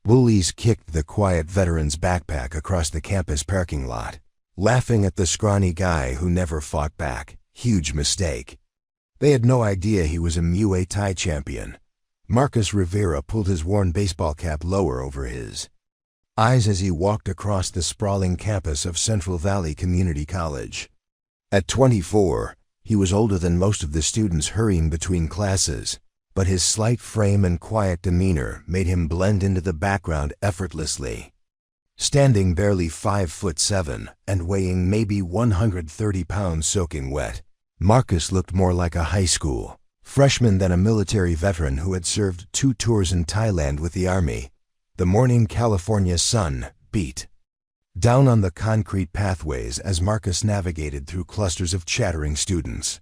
Bullies kicked the quiet veteran's backpack across the campus parking lot, laughing at the scrawny guy who never fought back. Huge mistake. They had no idea he was a Muay Thai champion. Marcus Rivera pulled his worn baseball cap lower over his eyes as he walked across the sprawling campus of Central Valley Community College. At 24, he was older than most of the students hurrying between classes, but his slight frame and quiet demeanor made him blend into the background effortlessly. Standing barely 5'7" and weighing maybe 130 pounds soaking wet, Marcus looked more like a high school freshman than a military veteran who had served 2 tours in Thailand with the Army. The morning California sun beat down on the concrete pathways as Marcus navigated through clusters of chattering students.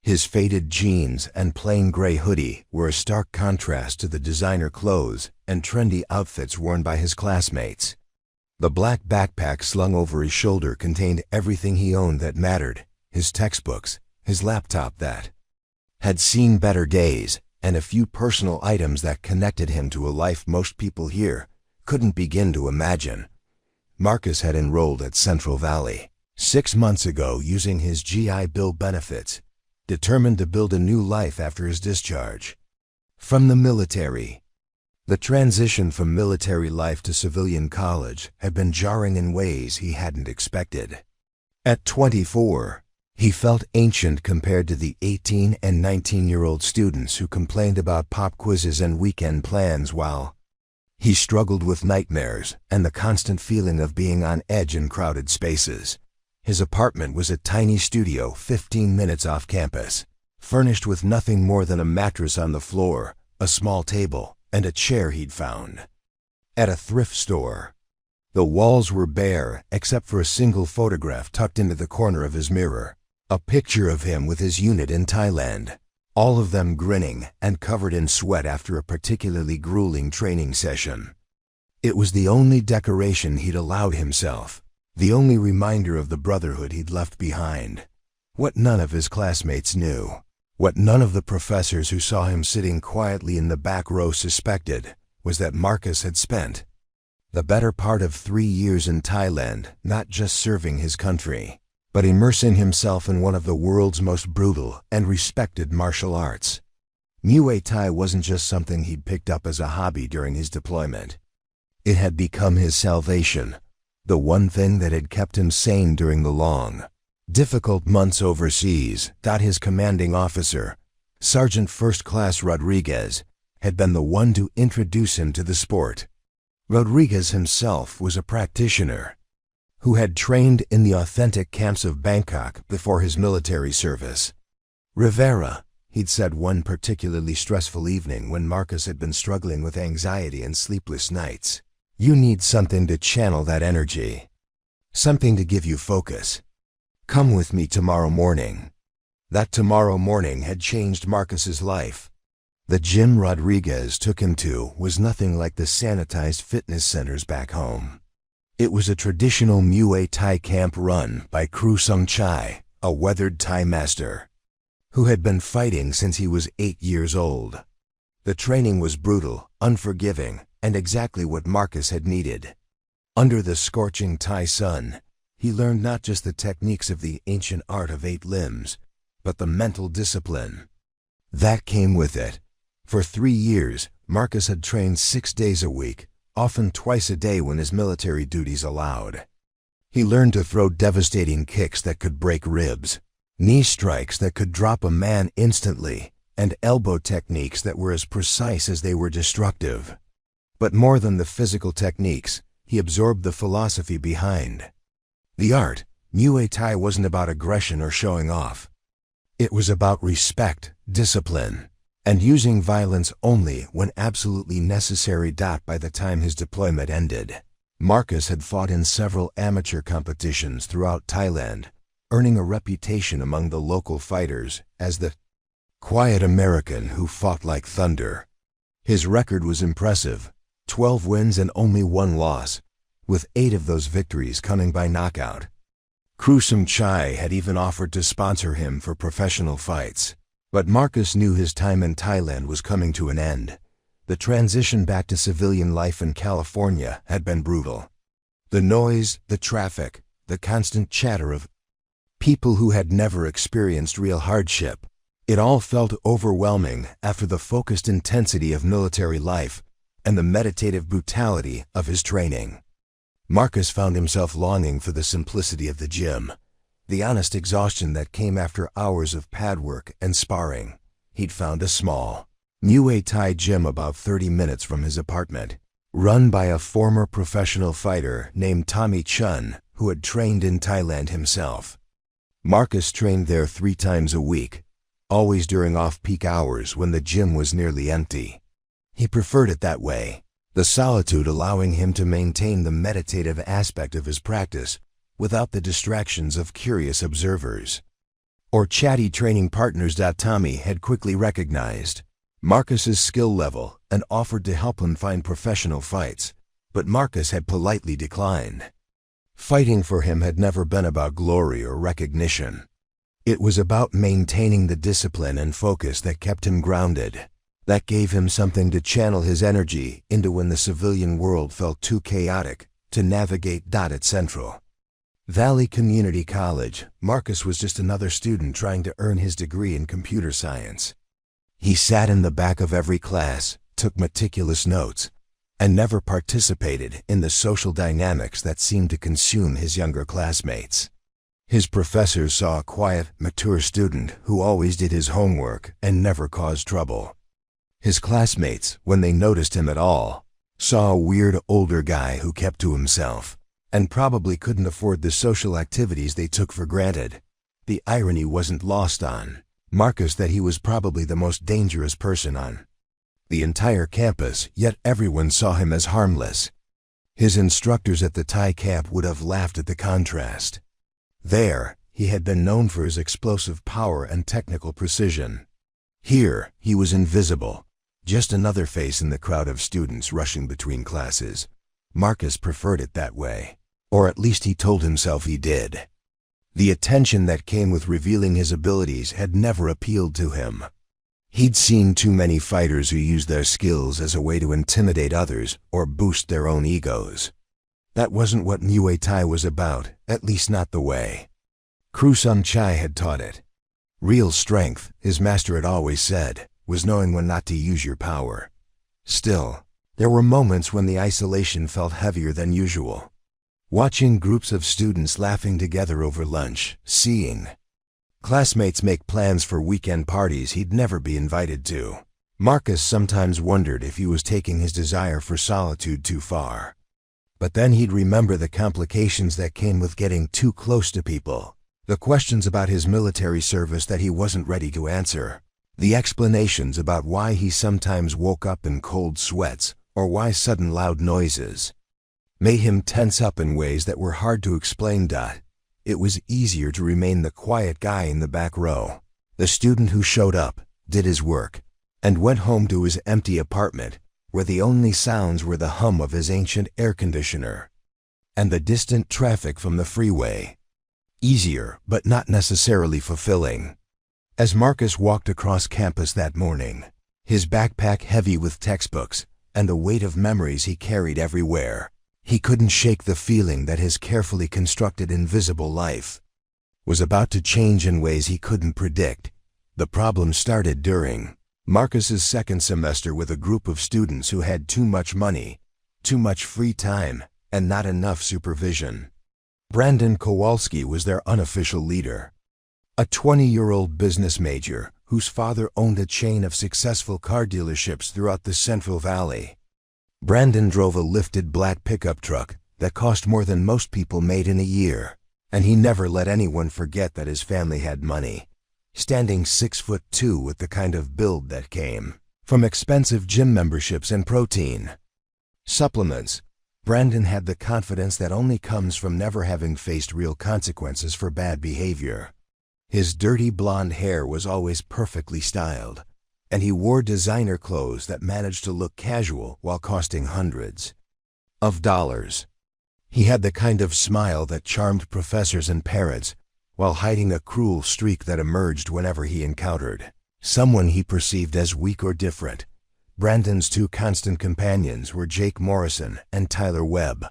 His faded jeans and plain gray hoodie were a stark contrast to the designer clothes and trendy outfits worn by his classmates. The black backpack slung over his shoulder contained everything he owned that mattered: his textbooks, his laptop that had seen better days, and a few personal items that connected him to a life most people here couldn't begin to imagine. Marcus had enrolled at Central Valley 6 months ago using his GI Bill benefits, determined to build a new life after his discharge from the military. The transition from military life to civilian college had been jarring in ways he hadn't expected. At 24, he felt ancient compared to the 18 and 19-year-old students who complained about pop quizzes and weekend plans, while he struggled with nightmares and the constant feeling of being on edge in crowded spaces. His apartment was a tiny studio 15 minutes off campus, furnished with nothing more than a mattress on the floor, a small table, and a chair he'd found at a thrift store. The walls were bare except for a single photograph tucked into the corner of his mirror, a picture of him with his unit in Thailand, all of them grinning and covered in sweat after a particularly grueling training session. It was the only decoration he'd allowed himself, the only reminder of the brotherhood he'd left behind. What none of his classmates knew, what none of the professors who saw him sitting quietly in the back row suspected, was that Marcus had spent the better part of 3 years in Thailand not just serving his country, but immersing himself in one of the world's most brutal and respected martial arts. Muay Thai wasn't just something he'd picked up as a hobby during his deployment. It had become his salvation, the one thing that had kept him sane during the long, difficult months overseas. His commanding officer, Sergeant First Class Rodriguez, had been the one to introduce him to the sport. Rodriguez himself was a practitioner who had trained in the authentic camps of Bangkok before his military service. "Rivera," he'd said one particularly stressful evening when Marcus had been struggling with anxiety and sleepless nights, "you need something to channel that energy, something to give you focus. Come with me tomorrow morning." That tomorrow morning had changed Marcus's life. The gym Rodriguez took him to was nothing like the sanitized fitness centers back home. It was a traditional Muay Thai camp run by Kru Sung Chai, a weathered Thai master who had been fighting since he was 8 years old. The training was brutal, unforgiving, and exactly what Marcus had needed. Under the scorching Thai sun, he learned not just the techniques of the ancient art of 8 limbs, but the mental discipline that came with it. For 3 years, Marcus had trained 6 days a week, often twice a day when his military duties allowed. He learned to throw devastating kicks that could break ribs, knee strikes that could drop a man instantly, and elbow techniques that were as precise as they were destructive. But more than the physical techniques, he absorbed the philosophy behind the art. Muay Thai wasn't about aggression or showing off. It was about respect, discipline, and using violence only when absolutely necessary. By the time his deployment ended, Marcus had fought in several amateur competitions throughout Thailand, earning a reputation among the local fighters as the quiet American who fought like thunder. His record was impressive: 12 wins and only 1 loss, with 8 of those victories coming by knockout. Kru Sung Chai had even offered to sponsor him for professional fights. But Marcus knew his time in Thailand was coming to an end. The transition back to civilian life in California had been brutal. The noise, the traffic, the constant chatter of people who had never experienced real hardship. It all felt overwhelming after the focused intensity of military life and the meditative brutality of his training. Marcus found himself longing for the simplicity of the gym, the honest exhaustion that came after hours of pad work and sparring. He'd found a small Muay Thai gym about 30 minutes from his apartment, run by a former professional fighter named Tommy Chun, who had trained in Thailand himself. Marcus trained there 3 times a week, always during off-peak hours when the gym was nearly empty. He preferred it that way, the solitude allowing him to maintain the meditative aspect of his practice without the distractions of curious observers or chatty training partners. Tommy had quickly recognized Marcus's skill level and offered to help him find professional fights, but Marcus had politely declined. Fighting for him had never been about glory or recognition. It was about maintaining the discipline and focus that kept him grounded, that gave him something to channel his energy into when the civilian world felt too chaotic to navigate. At Central Valley Community College, Marcus was just another student trying to earn his degree in computer science. He sat in the back of every class, took meticulous notes, and never participated in the social dynamics that seemed to consume his younger classmates. His professors saw a quiet, mature student who always did his homework and never caused trouble. His classmates, when they noticed him at all, saw a weird older guy who kept to himself and probably couldn't afford the social activities they took for granted. The irony wasn't lost on Marcus that he was probably the most dangerous person on the entire campus, yet everyone saw him as harmless. His instructors at the Thai camp would have laughed at the contrast. There, he had been known for his explosive power and technical precision. Here, he was invisible, just another face in the crowd of students rushing between classes. Marcus preferred it that way, or at least he told himself he did. The attention that came with revealing his abilities had never appealed to him. He'd seen too many fighters who used their skills as a way to intimidate others or boost their own egos. That wasn't what Muay Thai was about, at least not the way Kru Sun Chai had taught it. Real strength, his master had always said, was knowing when not to use your power. Still, there were moments when the isolation felt heavier than usual. Watching groups of students laughing together over lunch, seeing classmates make plans for weekend parties he'd never be invited to. Marcus sometimes wondered if he was taking his desire for solitude too far. But then he'd remember the complications that came with getting too close to people, the questions about his military service that he wasn't ready to answer, the explanations about why he sometimes woke up in cold sweats or why sudden loud noises made him tense up in ways that were hard to explain. It was easier to remain the quiet guy in the back row, the student who showed up, did his work, and went home to his empty apartment, where the only sounds were the hum of his ancient air conditioner and the distant traffic from the freeway. Easier, but not necessarily fulfilling. As Marcus walked across campus that morning, his backpack heavy with textbooks and the weight of memories he carried everywhere, he couldn't shake the feeling that his carefully constructed invisible life was about to change in ways he couldn't predict. The problem started during Marcus's second semester with a group of students who had too much money, too much free time, and not enough supervision. Brandon Kowalski was their unofficial leader, a 20-year-old business major whose father owned a chain of successful car dealerships throughout the Central Valley. Brandon drove a lifted black pickup truck that cost more than most people made in a year, and he never let anyone forget that his family had money. Standing 6'2" with the kind of build that came from expensive gym memberships and protein supplements, Brandon had the confidence that only comes from never having faced real consequences for bad behavior. His dirty blonde hair was always perfectly styled, and he wore designer clothes that managed to look casual while costing hundreds of dollars. He had the kind of smile that charmed professors and parents, while hiding a cruel streak that emerged whenever he encountered someone he perceived as weak or different. Brandon's two constant companions were Jake Morrison and Tyler Webb,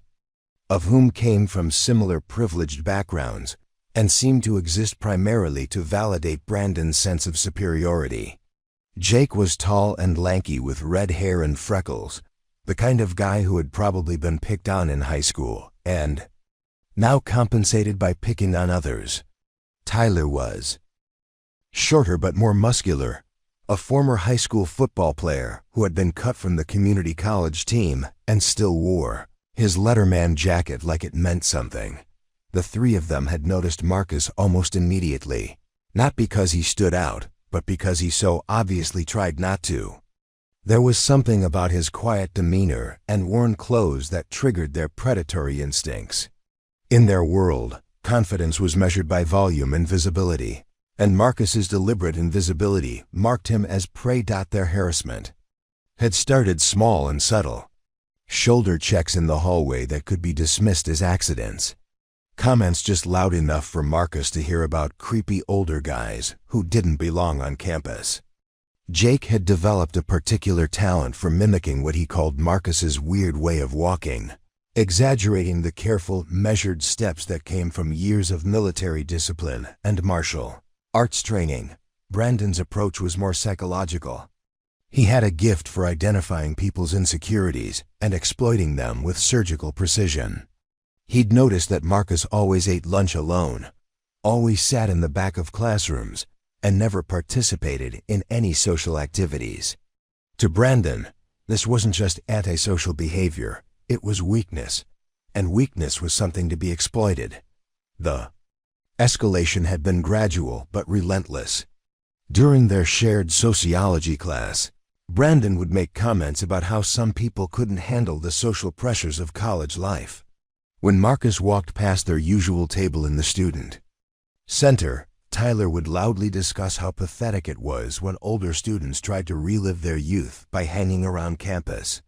of whom came from similar privileged backgrounds and seemed to exist primarily to validate Brandon's sense of superiority. Jake was tall and lanky with red hair and freckles, the kind of guy who had probably been picked on in high school and now compensated by picking on others. Tyler was shorter but more muscular, a former high school football player who had been cut from the community college team and still wore his Letterman jacket like it meant something. The three of them had noticed Marcus almost immediately, not because he stood out, but because he so obviously tried not to. There was something about his quiet demeanor and worn clothes that triggered their predatory instincts. In their world, confidence was measured by volume and visibility, and Marcus's deliberate invisibility marked him as prey. Their harassment had started small and subtle. Shoulder checks in the hallway that could be dismissed as accidents. Comments just loud enough for Marcus to hear about creepy older guys who didn't belong on campus. Jake had developed a particular talent for mimicking what he called Marcus's weird way of walking, exaggerating the careful, measured steps that came from years of military discipline and martial arts training. Brandon's approach was more psychological. He had a gift for identifying people's insecurities and exploiting them with surgical precision. He'd noticed that Marcus always ate lunch alone, always sat in the back of classrooms, and never participated in any social activities. To Brandon, this wasn't just antisocial behavior, it was weakness, and weakness was something to be exploited. The escalation had been gradual but relentless. During their shared sociology class, Brandon would make comments about how some people couldn't handle the social pressures of college life. When Marcus walked past their usual table in the student center, Tyler would loudly discuss how pathetic it was when older students tried to relive their youth by hanging around campus.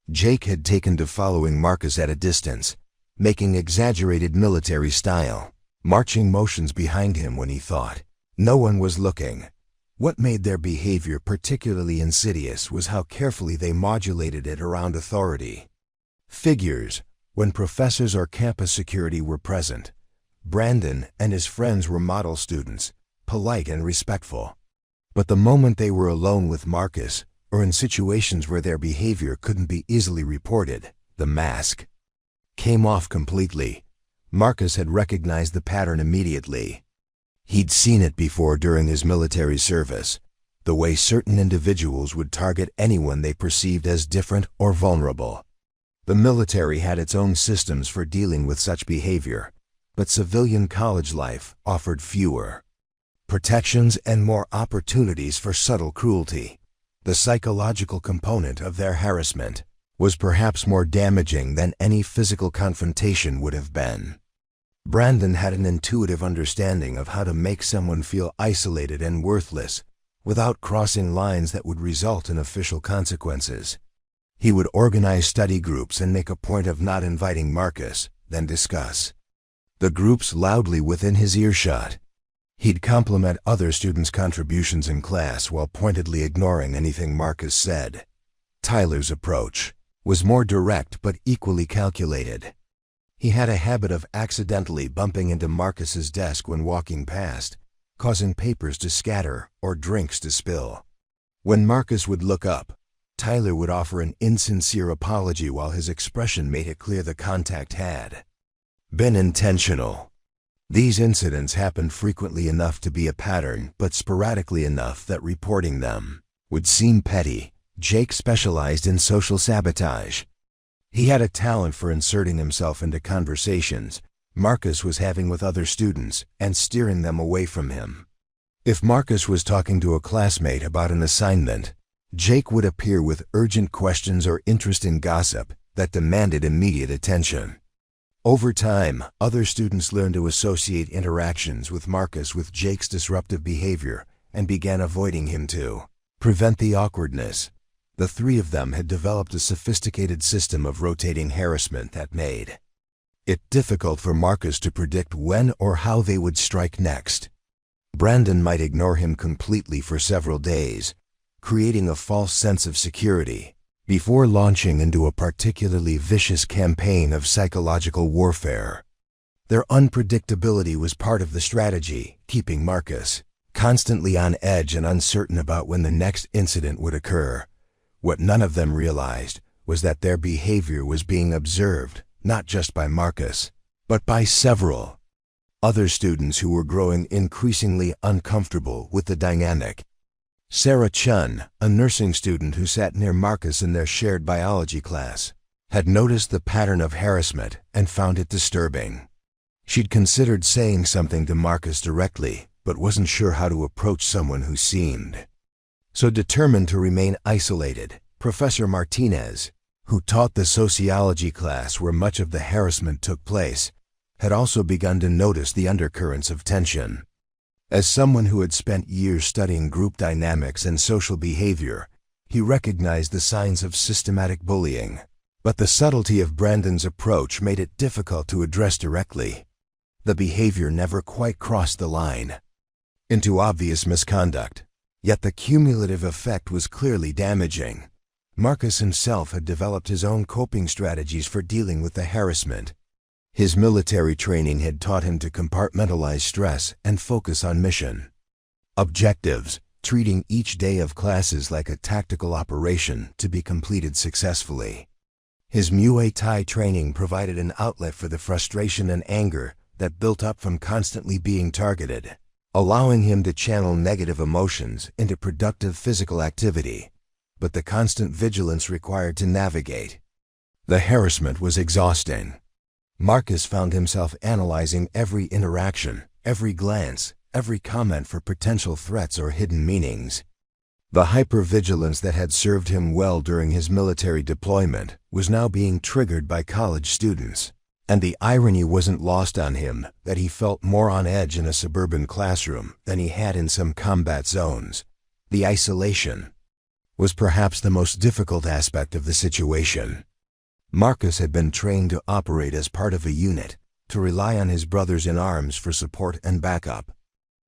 Jake had taken to following Marcus at a distance, making exaggerated military-style marching motions behind him when he thought no one was looking. What made their behavior particularly insidious was how carefully they modulated it around authority figures. When professors or campus security were present, Brandon and his friends were model students, polite and respectful. But the moment they were alone with Marcus, or in situations where their behavior couldn't be easily reported, the mask came off completely. Marcus had recognized the pattern immediately. He'd seen it before during his military service, the way certain individuals would target anyone they perceived as different or vulnerable. The military had its own systems for dealing with such behavior, but civilian college life offered fewer protections and more opportunities for subtle cruelty. The psychological component of their harassment was perhaps more damaging than any physical confrontation would have been. Brandon had an intuitive understanding of how to make someone feel isolated and worthless without crossing lines that would result in official consequences. He would organize study groups and make a point of not inviting Marcus, then discuss the groups loudly within his earshot. He'd compliment other students' contributions in class while pointedly ignoring anything Marcus said. Tyler's approach was more direct but equally calculated. He had a habit of accidentally bumping into Marcus's desk when walking past, causing papers to scatter or drinks to spill. When Marcus would look up, Tyler would offer an insincere apology while his expression made it clear the contact had been intentional. These incidents happened frequently enough to be a pattern, but sporadically enough that reporting them would seem petty. Jake specialized in social sabotage. He had a talent for inserting himself into conversations Marcus was having with other students and steering them away from him. If Marcus was talking to a classmate about an assignment, Jake would appear with urgent questions or interesting gossip that demanded immediate attention. Over time, other students learned to associate interactions with Marcus with Jake's disruptive behavior and began avoiding him to prevent the awkwardness. The three of them had developed a sophisticated system of rotating harassment that made it difficult for Marcus to predict when or how they would strike next. Brandon might ignore him completely for several days, creating a false sense of security, before launching into a particularly vicious campaign of psychological warfare. Their unpredictability was part of the strategy, keeping Marcus constantly on edge and uncertain about when the next incident would occur. What none of them realized was that their behavior was being observed, not just by Marcus, but by several other students who were growing increasingly uncomfortable with the dynamic. Sarah Chun, a nursing student who sat near Marcus in their shared biology class, had noticed the pattern of harassment and found it disturbing. She'd considered saying something to Marcus directly, but wasn't sure how to approach someone who seemed so determined to remain isolated. Professor Martinez, who taught the sociology class where much of the harassment took place, had also begun to notice the undercurrents of tension. As someone who had spent years studying group dynamics and social behavior, he recognized the signs of systematic bullying. But the subtlety of Brandon's approach made it difficult to address directly. The behavior never quite crossed the line into obvious misconduct, yet the cumulative effect was clearly damaging. Marcus himself had developed his own coping strategies for dealing with the harassment. His military training had taught him to compartmentalize stress and focus on mission objectives, treating each day of classes like a tactical operation to be completed successfully. His Muay Thai training provided an outlet for the frustration and anger that built up from constantly being targeted, allowing him to channel negative emotions into productive physical activity. But the constant vigilance required to navigate the harassment was exhausting. Marcus found himself analyzing every interaction, every glance, every comment for potential threats or hidden meanings. The hypervigilance that had served him well during his military deployment was now being triggered by college students, and the irony wasn't lost on him that he felt more on edge in a suburban classroom than he had in some combat zones. The isolation was perhaps the most difficult aspect of the situation. Marcus had been trained to operate as part of a unit, to rely on his brothers in arms for support and backup.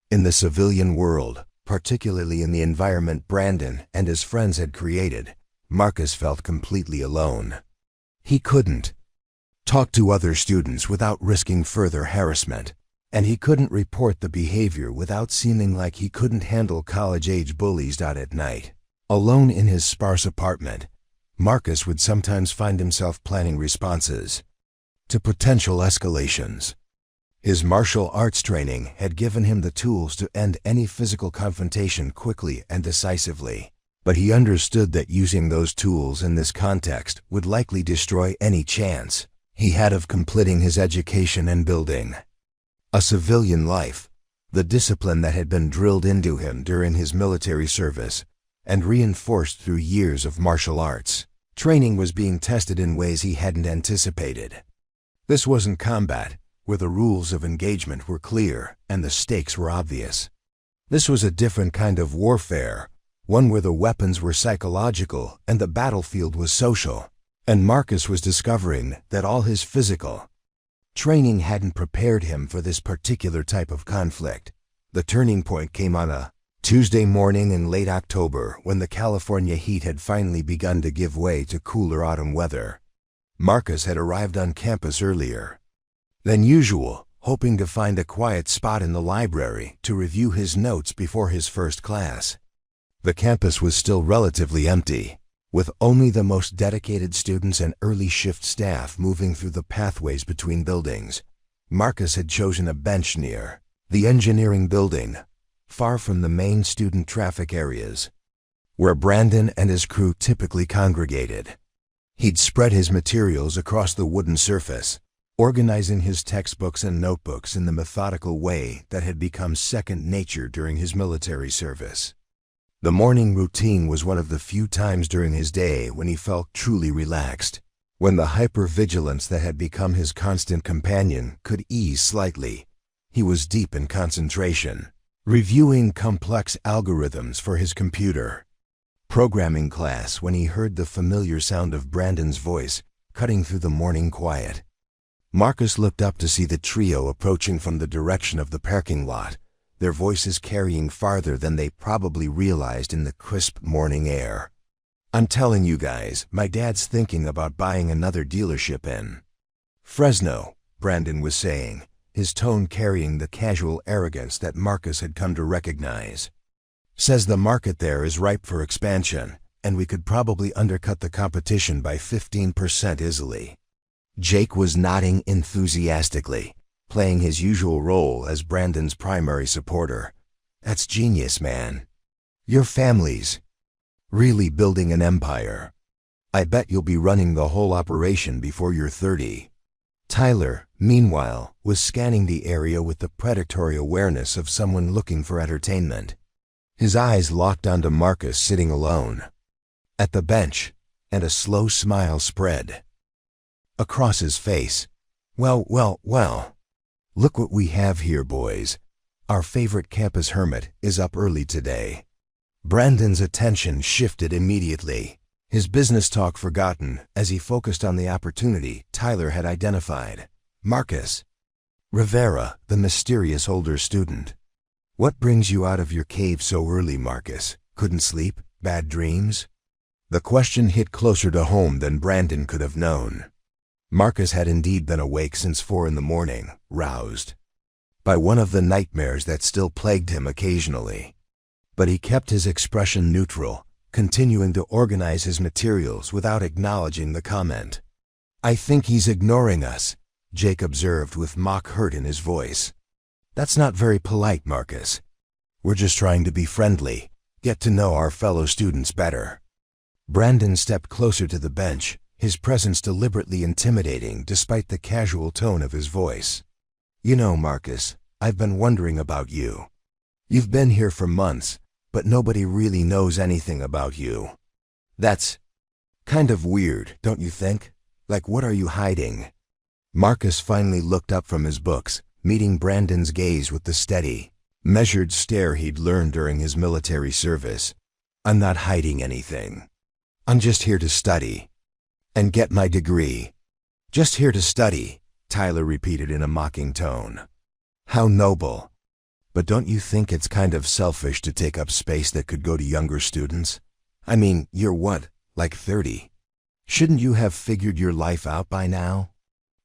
In the civilian world, particularly in the environment Brandon and his friends had created, Marcus felt completely alone. He couldn't talk to other students without risking further harassment, and he couldn't report the behavior without seeming like he couldn't handle college-age bullies. At night, alone in his sparse apartment, Marcus would sometimes find himself planning responses to potential escalations. His martial arts training had given him the tools to end any physical confrontation quickly and decisively, but he understood that using those tools in this context would likely destroy any chance he had of completing his education and building a civilian life. The discipline that had been drilled into him during his military service and reinforced through years of martial arts training was being tested in ways he hadn't anticipated. This wasn't combat, where the rules of engagement were clear and the stakes were obvious. This was a different kind of warfare, one where the weapons were psychological and the battlefield was social. And Marcus was discovering that all his physical training hadn't prepared him for this particular type of conflict. The turning point came on a Tuesday morning in late October when the California heat had finally begun to give way to cooler autumn weather. Marcus had arrived on campus earlier than usual, hoping to find a quiet spot in the library to review his notes before his first class. The campus was still relatively empty, with only the most dedicated students and early shift staff moving through the pathways between buildings. Marcus had chosen a bench near the engineering building, far from the main student traffic areas, where Brandon and his crew typically congregated. He'd spread his materials across the wooden surface, organizing his textbooks and notebooks in the methodical way that had become second nature during his military service. The morning routine was one of the few times during his day when he felt truly relaxed, when the hypervigilance that had become his constant companion could ease slightly. He was deep in concentration, reviewing complex algorithms for his computer programming class when he heard the familiar sound of Brandon's voice cutting through the morning quiet. Marcus looked up to see the trio approaching from the direction of the parking lot, their voices carrying farther than they probably realized in the crisp morning air. "I'm telling you guys, my dad's thinking about buying another dealership in Fresno," Brandon was saying, his tone carrying the casual arrogance that Marcus had come to recognize. "Says the market there is ripe for expansion, and we could probably undercut the competition by 15% easily." Jake was nodding enthusiastically, playing his usual role as Brandon's primary supporter. "That's genius, man. Your family's really building an empire. I bet you'll be running the whole operation before you're 30. Tyler, meanwhile, was scanning the area with the predatory awareness of someone looking for entertainment. His eyes locked onto Marcus sitting alone at the bench, and a slow smile spread across his face. Well, look what we have here, boys. Our favorite campus hermit is up early today." Brandon's attention shifted immediately, his business talk forgotten as he focused on the opportunity Tyler had identified. Marcus Rivera, the mysterious older student. "What brings you out of your cave so early, Marcus? Couldn't sleep? Bad dreams?" The question hit closer to home than Brandon could have known. Marcus had indeed been awake since 4 in the morning, roused by one of the nightmares that still plagued him occasionally. But he kept his expression neutral, continuing to organize his materials without acknowledging the comment. "I think he's ignoring us," Jake observed with mock hurt in his voice. "That's not very polite, Marcus. We're just trying to be friendly, get to know our fellow students better." Brandon stepped closer to the bench, his presence deliberately intimidating despite the casual tone of his voice. "You know, Marcus, I've been wondering about you. You've been here for months, but nobody really knows anything about you. That's kind of weird, don't you think? Like, what are you hiding?" Marcus finally looked up from his books, meeting Brandon's gaze with the steady, measured stare he'd learned during his military service. "I'm not hiding anything. I'm just here to study and get my degree." "Just here to study," Tyler repeated in a mocking tone. "How noble. But don't you think it's kind of selfish to take up space that could go to younger students? I mean, you're what, like 30? Shouldn't you have figured your life out by now?"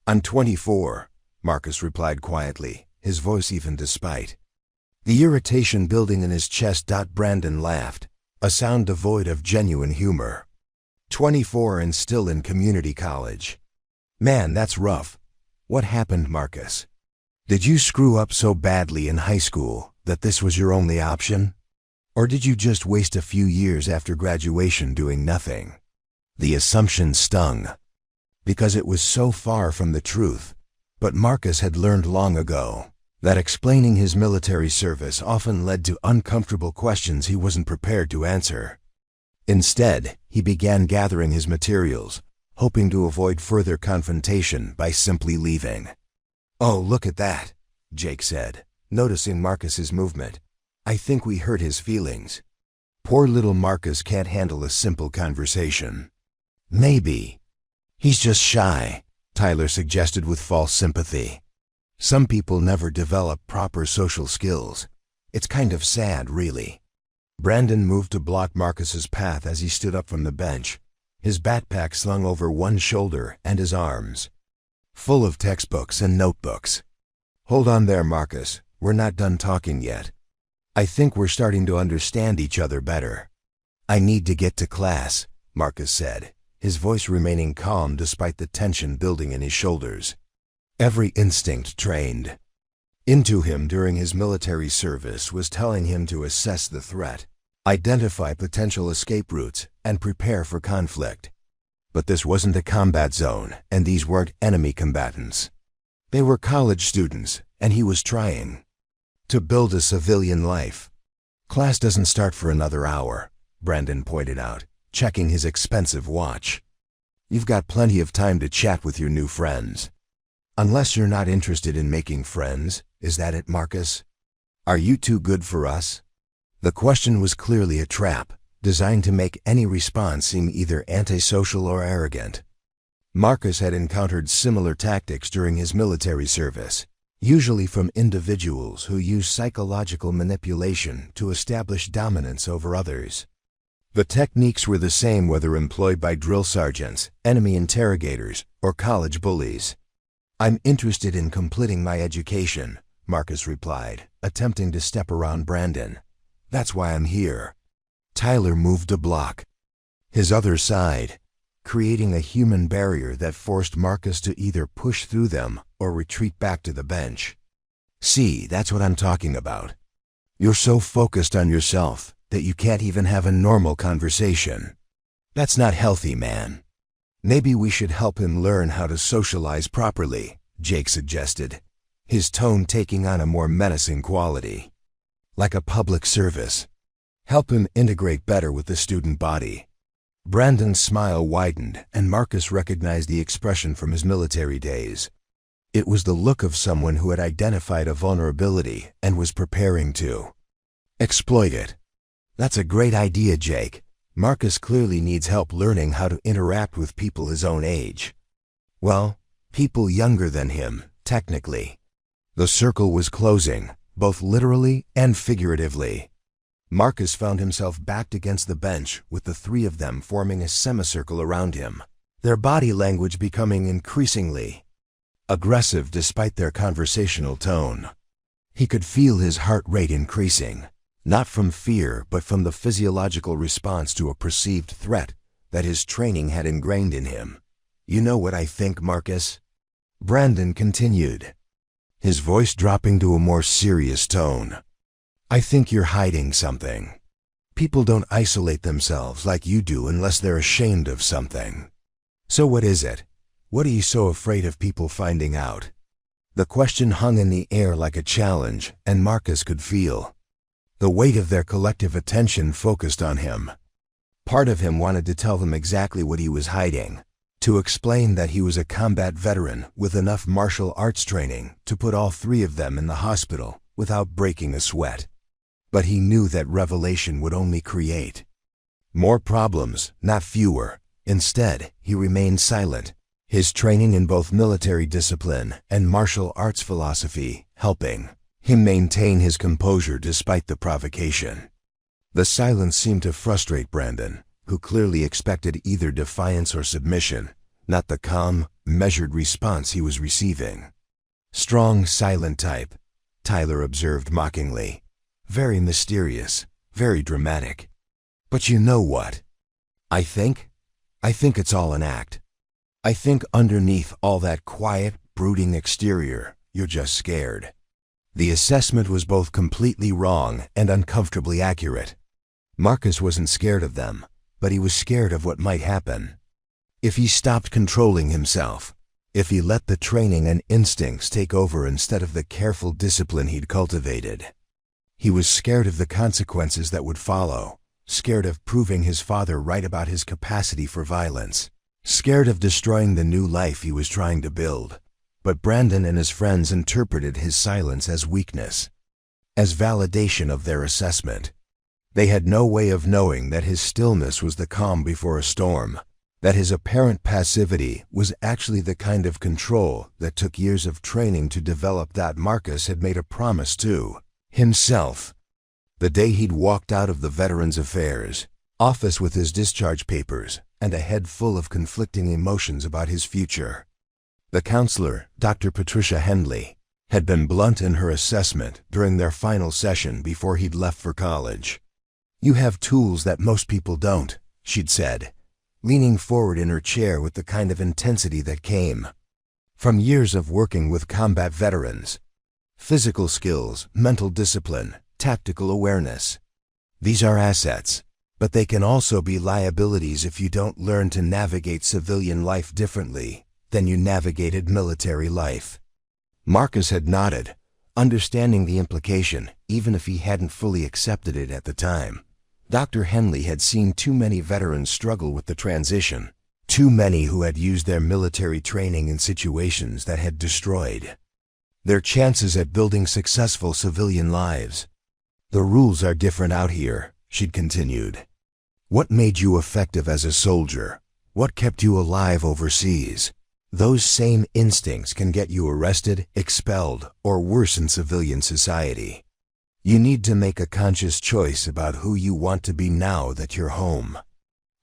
"I'm 24, Marcus replied quietly, his voice even despite the irritation building in his chest. Brandon laughed, a sound devoid of genuine humor. 24 and still in community college. Man, that's rough. What happened, Marcus? Did you screw up so badly in high school that this was your only option? Or did you just waste a few years after graduation doing nothing?" The assumption stung, because it was so far from the truth, but Marcus had learned long ago that explaining his military service often led to uncomfortable questions he wasn't prepared to answer. Instead, he began gathering his materials, hoping to avoid further confrontation by simply leaving. "Oh, look at that," Jake said, noticing Marcus's movement. "I think we hurt his feelings. Poor little Marcus can't handle a simple conversation." "Maybe he's just shy," Tyler suggested with false sympathy. "Some people never develop proper social skills. It's kind of sad, really." Brandon moved to block Marcus's path as he stood up from the bench, his backpack slung over one shoulder and his arms full of textbooks and notebooks. "Hold on there, Marcus. We're not done talking yet. I think we're starting to understand each other better." "I need to get to class," Marcus said, his voice remaining calm despite the tension building in his shoulders. Every instinct trained into him during his military service was telling him to assess the threat, identify potential escape routes, and prepare for conflict. But this wasn't a combat zone, and these weren't enemy combatants. They were college students, and he was trying to build a civilian life. "Class doesn't start for another hour," Brandon pointed out, checking his expensive watch. "You've got plenty of time to chat with your new friends. Unless you're not interested in making friends, is that it, Marcus? Are you too good for us?" The question was clearly a trap, designed to make any response seem either antisocial or arrogant. Marcus had encountered similar tactics during his military service. usually from individuals who use psychological manipulation to establish dominance over others. The techniques were the same whether employed by drill sergeants, enemy interrogators, or college bullies. "I'm interested in completing my education," Marcus replied, attempting to step around Brandon. "That's why I'm here." Tyler moved a block, his other side, creating a human barrier that forced Marcus to either push through them or retreat back to the bench. "See, that's what I'm talking about. You're so focused on yourself that you can't even have a normal conversation. That's not healthy, man. Maybe we should help him learn how to socialize properly," Jake suggested, his tone taking on a more menacing quality. "Like a public service. Help him integrate better with the student body." Brandon's smile widened, and Marcus recognized the expression from his military days. It was the look of someone who had identified a vulnerability and was preparing to exploit it. "That's a great idea, Jake. Marcus clearly needs help learning how to interact with people his own age. Well, people younger than him, technically." The circle was closing, both literally and figuratively. Marcus found himself backed against the bench with the three of them forming a semicircle around him, their body language becoming increasingly aggressive despite their conversational tone. He could feel his heart rate increasing, not from fear but from the physiological response to a perceived threat that his training had ingrained in him. "You know what I think, Marcus?" Brandon continued, his voice dropping to a more serious tone. "I think you're hiding something. People don't isolate themselves like you do unless they're ashamed of something. So what is it? What are you so afraid of people finding out?" The question hung in the air like a challenge, and Marcus could feel the weight of their collective attention focused on him. Part of him wanted to tell them exactly what he was hiding, to explain that he was a combat veteran with enough martial arts training to put all three of them in the hospital without breaking a sweat. But he knew that revelation would only create more problems, not fewer. Instead, he remained silent, his training in both military discipline and martial arts philosophy helping him maintain his composure despite the provocation. The silence seemed to frustrate Brandon, who clearly expected either defiance or submission, not the calm, measured response he was receiving. "Strong, silent type," Tyler observed mockingly. "Very mysterious, very dramatic. But you know what? I think it's all an act. I think underneath all that quiet, brooding exterior, you're just scared." The assessment was both completely wrong and uncomfortably accurate. Marcus wasn't scared of them, but he was scared of what might happen. If he stopped controlling himself, if he let the training and instincts take over instead of the careful discipline he'd cultivated. He was scared of the consequences that would follow, scared of proving his father right about his capacity for violence, scared of destroying the new life he was trying to build. But Brandon and his friends interpreted his silence as weakness, as validation of their assessment. They had no way of knowing that his stillness was the calm before a storm, that his apparent passivity was actually the kind of control that took years of training to develop, that Marcus had made a promise to himself. The day he'd walked out of the Veterans Affairs office with his discharge papers and a head full of conflicting emotions about his future. The counselor, Dr. Patricia Henley, had been blunt in her assessment during their final session before he'd left for college. "You have tools that most people don't," she'd said, leaning forward in her chair with the kind of intensity that came from years of working with combat veterans. Physical skills, mental discipline, tactical awareness. These are assets, but they can also be liabilities if you don't learn to navigate civilian life differently than you navigated military life. Marcus had nodded, understanding the implication, even if he hadn't fully accepted it at the time. Dr. Henley had seen too many veterans struggle with the transition, too many who had used their military training in situations that had destroyed their chances at building successful civilian lives. "The rules are different out here," she'd continued. "What made you effective as a soldier? What kept you alive overseas? Those same instincts can get you arrested, expelled, or worse in civilian society. You need to make a conscious choice about who you want to be now that you're home.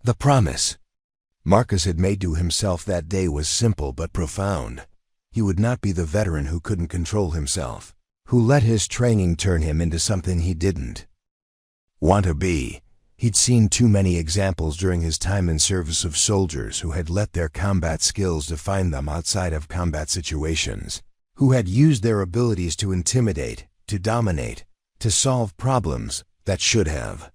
The promise Marcus had made to himself that day was simple but profound. He would not be the veteran who couldn't control himself, who let his training turn him into something he didn't want to be. He'd seen too many examples during his time in service of soldiers who had let their combat skills define them outside of combat situations, who had used their abilities to intimidate, to dominate, to solve problems that should have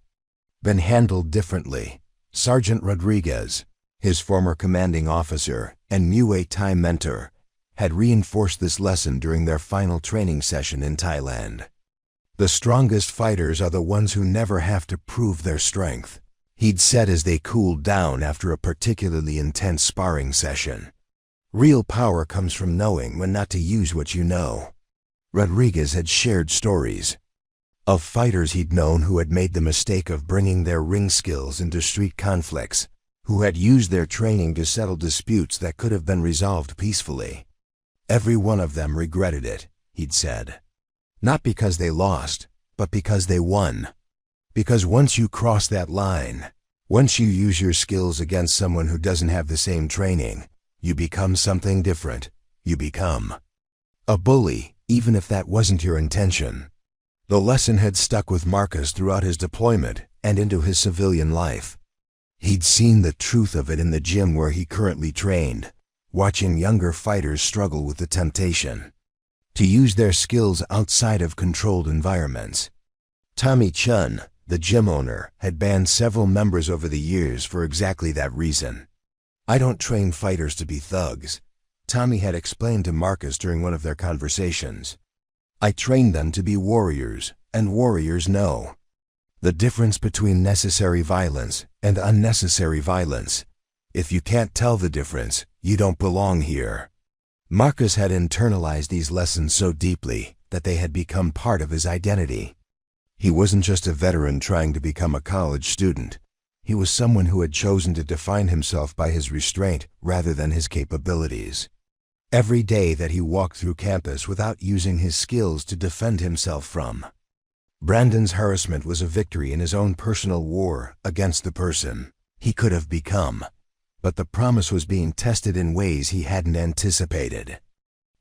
been handled differently. Sergeant Rodriguez, his former commanding officer and Muay Thai mentor, had reinforced this lesson during their final training session in Thailand. The strongest fighters are the ones who never have to prove their strength, he'd said as they cooled down after a particularly intense sparring session. Real power comes from knowing when not to use what you know. Rodriguez had shared stories of fighters he'd known who had made the mistake of bringing their ring skills into street conflicts, who had used their training to settle disputes that could have been resolved peacefully. Every one of them regretted it, he'd said. Not because they lost, but because they won. Because once you cross that line, once you use your skills against someone who doesn't have the same training, you become something different. You become a bully, even if that wasn't your intention. The lesson had stuck with Marcus throughout his deployment and into his civilian life. He'd seen the truth of it in the gym where he currently trained, watching younger fighters struggle with the temptation to use their skills outside of controlled environments. Tommy Chun, the gym owner, had banned several members over the years for exactly that reason. "I don't train fighters to be thugs," Tommy had explained to Marcus during one of their conversations. "I train them to be warriors, and warriors know the difference between necessary violence and unnecessary violence. If you can't tell the difference, you don't belong here." Marcus had internalized these lessons so deeply that they had become part of his identity. He wasn't just a veteran trying to become a college student. He was someone who had chosen to define himself by his restraint rather than his capabilities. Every day that he walked through campus without using his skills to defend himself from Brandon's harassment was a victory in his own personal war against the person he could have become. But the promise was being tested in ways he hadn't anticipated.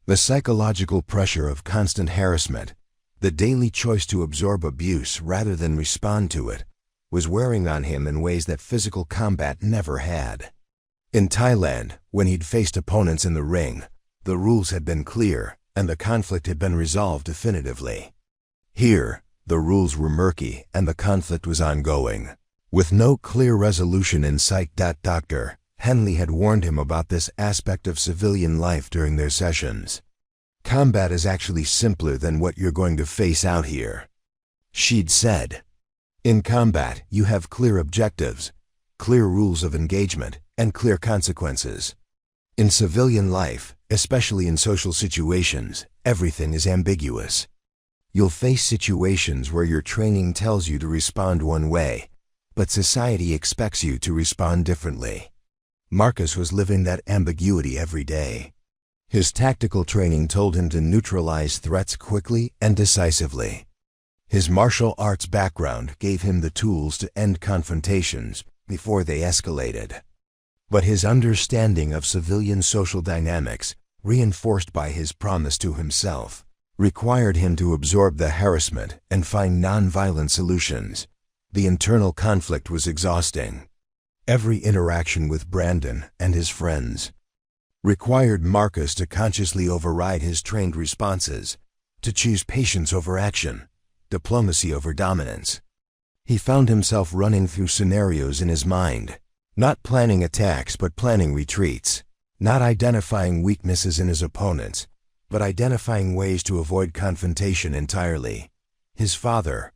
The psychological pressure of constant harassment, the daily choice to absorb abuse rather than respond to it, was wearing on him in ways that physical combat never had. In Thailand, when he'd faced opponents in the ring, the rules had been clear and the conflict had been resolved definitively. Here, the rules were murky and the conflict was ongoing, with no clear resolution in sight. Dr. Henley had warned him about this aspect of civilian life during their sessions. "Combat is actually simpler than what you're going to face out here," she'd said. "In combat, you have clear objectives, clear rules of engagement, and clear consequences. In civilian life, especially in social situations, everything is ambiguous. You'll face situations where your training tells you to respond one way, but society expects you to respond differently." Marcus was living that ambiguity every day. His tactical training told him to neutralize threats quickly and decisively. His martial arts background gave him the tools to end confrontations before they escalated. But his understanding of civilian social dynamics, reinforced by his promise to himself, required him to absorb the harassment and find non-violent solutions. The internal conflict was exhausting. Every interaction with Brandon and his friends required Marcus to consciously override his trained responses, to choose patience over action, diplomacy over dominance. He found himself running through scenarios in his mind, not planning attacks but planning retreats, not identifying weaknesses in his opponents, but identifying ways to avoid confrontation entirely. His father,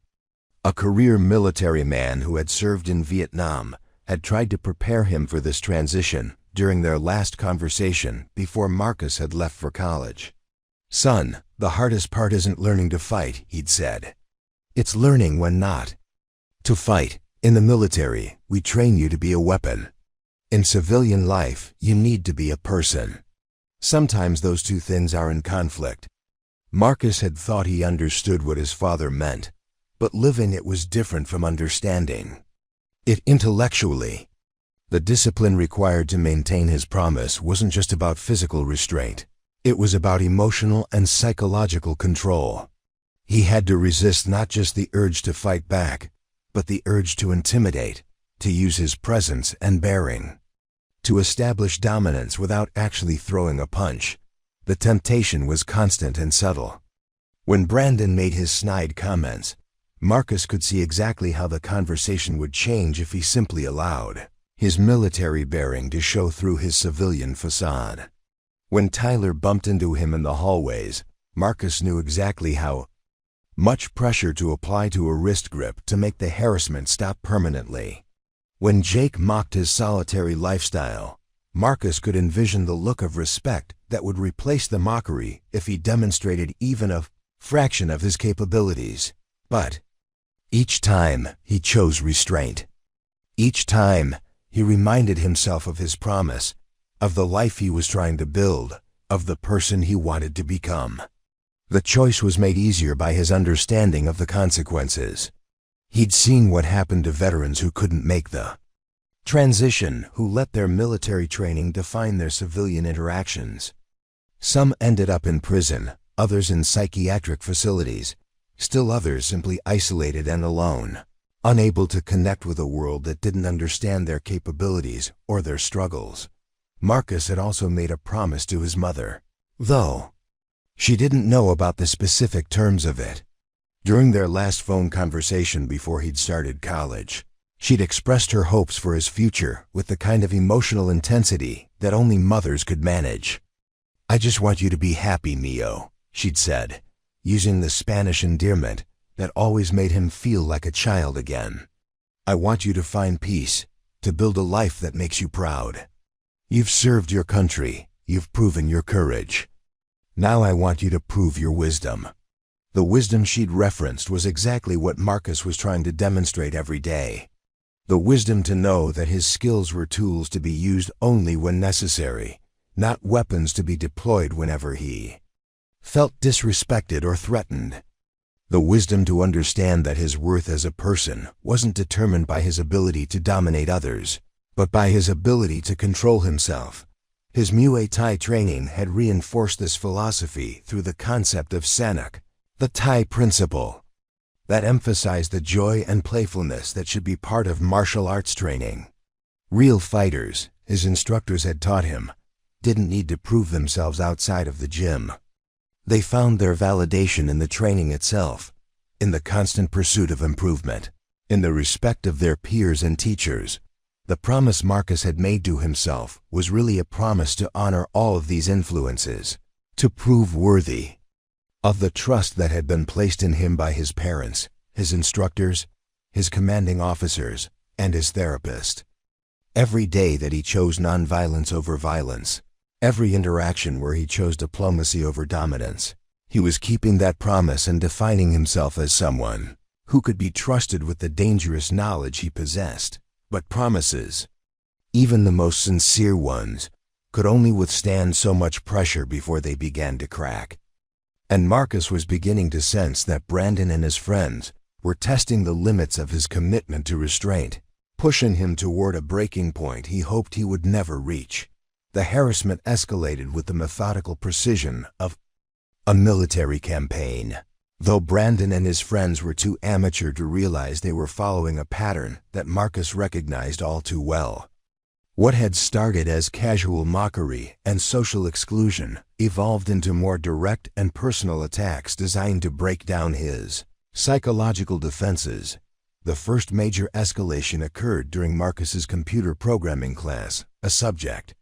a career military man who had served in Vietnam, had tried to prepare him for this transition during their last conversation before Marcus had left for college. "Son, the hardest part isn't learning to fight," he'd said. "It's learning when not to fight. In the military, we train you to be a weapon. In civilian life, you need to be a person." Sometimes those two things are in conflict. Marcus had thought he understood what his father meant, but living it was different from understanding it intellectually. The discipline required to maintain his promise wasn't just about physical restraint. It was about emotional and psychological control. He had to resist not just the urge to fight back, but the urge to intimidate, to use his presence and bearing, to establish dominance without actually throwing a punch. The temptation was constant and subtle. When Brandon made his snide comments, Marcus could see exactly how the conversation would change if he simply allowed his military bearing to show through his civilian facade. When Tyler bumped into him in the hallways, Marcus knew exactly how much pressure to apply to a wrist grip to make the harassment stop permanently. When Jake mocked his solitary lifestyle, Marcus could envision the look of respect that would replace the mockery if he demonstrated even a fraction of his capabilities. But each time he chose restraint. Each time he reminded himself of his promise, of the life he was trying to build, of the person he wanted to become. The choice was made easier by his understanding of the consequences. He'd seen what happened to veterans who couldn't make the transition, who let their military training define their civilian interactions. Some ended up in prison, others in psychiatric facilities, still others simply isolated and alone, unable to connect with a world that didn't understand their capabilities or their struggles. Marcus had also made a promise to his mother, though she didn't know about the specific terms of it. During their last phone conversation before he'd started college, she'd expressed her hopes for his future with the kind of emotional intensity that only mothers could manage. "I just want you to be happy, Mio," she'd said, using the Spanish endearment that always made him feel like a child again. "I want you to find peace, to build a life that makes you proud. You've served your country, you've proven your courage. Now I want you to prove your wisdom." The wisdom she'd referenced was exactly what Marcus was trying to demonstrate every day. The wisdom to know that his skills were tools to be used only when necessary, not weapons to be deployed whenever he felt disrespected or threatened. The wisdom to understand that his worth as a person wasn't determined by his ability to dominate others, but by his ability to control himself. His Muay Thai training had reinforced this philosophy through the concept of Sanak, the Thai principle, that emphasized the joy and playfulness that should be part of martial arts training. Real fighters, his instructors had taught him, didn't need to prove themselves outside of the gym. They found their validation in the training itself, in the constant pursuit of improvement, in the respect of their peers and teachers. The promise Marcus had made to himself was really a promise to honor all of these influences, to prove worthy of the trust that had been placed in him by his parents, his instructors, his commanding officers, and his therapist. Every day that he chose nonviolence over violence, every interaction where he chose diplomacy over dominance, he was keeping that promise and defining himself as someone who could be trusted with the dangerous knowledge he possessed. But promises, even the most sincere ones, could only withstand so much pressure before they began to crack. And Marcus was beginning to sense that Brandon and his friends were testing the limits of his commitment to restraint, pushing him toward a breaking point he hoped he would never reach. The harassment escalated with the methodical precision of a military campaign, though Brandon and his friends were too amateur to realize they were following a pattern that Marcus recognized all too well. What had started as casual mockery and social exclusion evolved into more direct and personal attacks designed to break down his psychological defenses. The first major escalation occurred during Marcus's computer programming class, a subject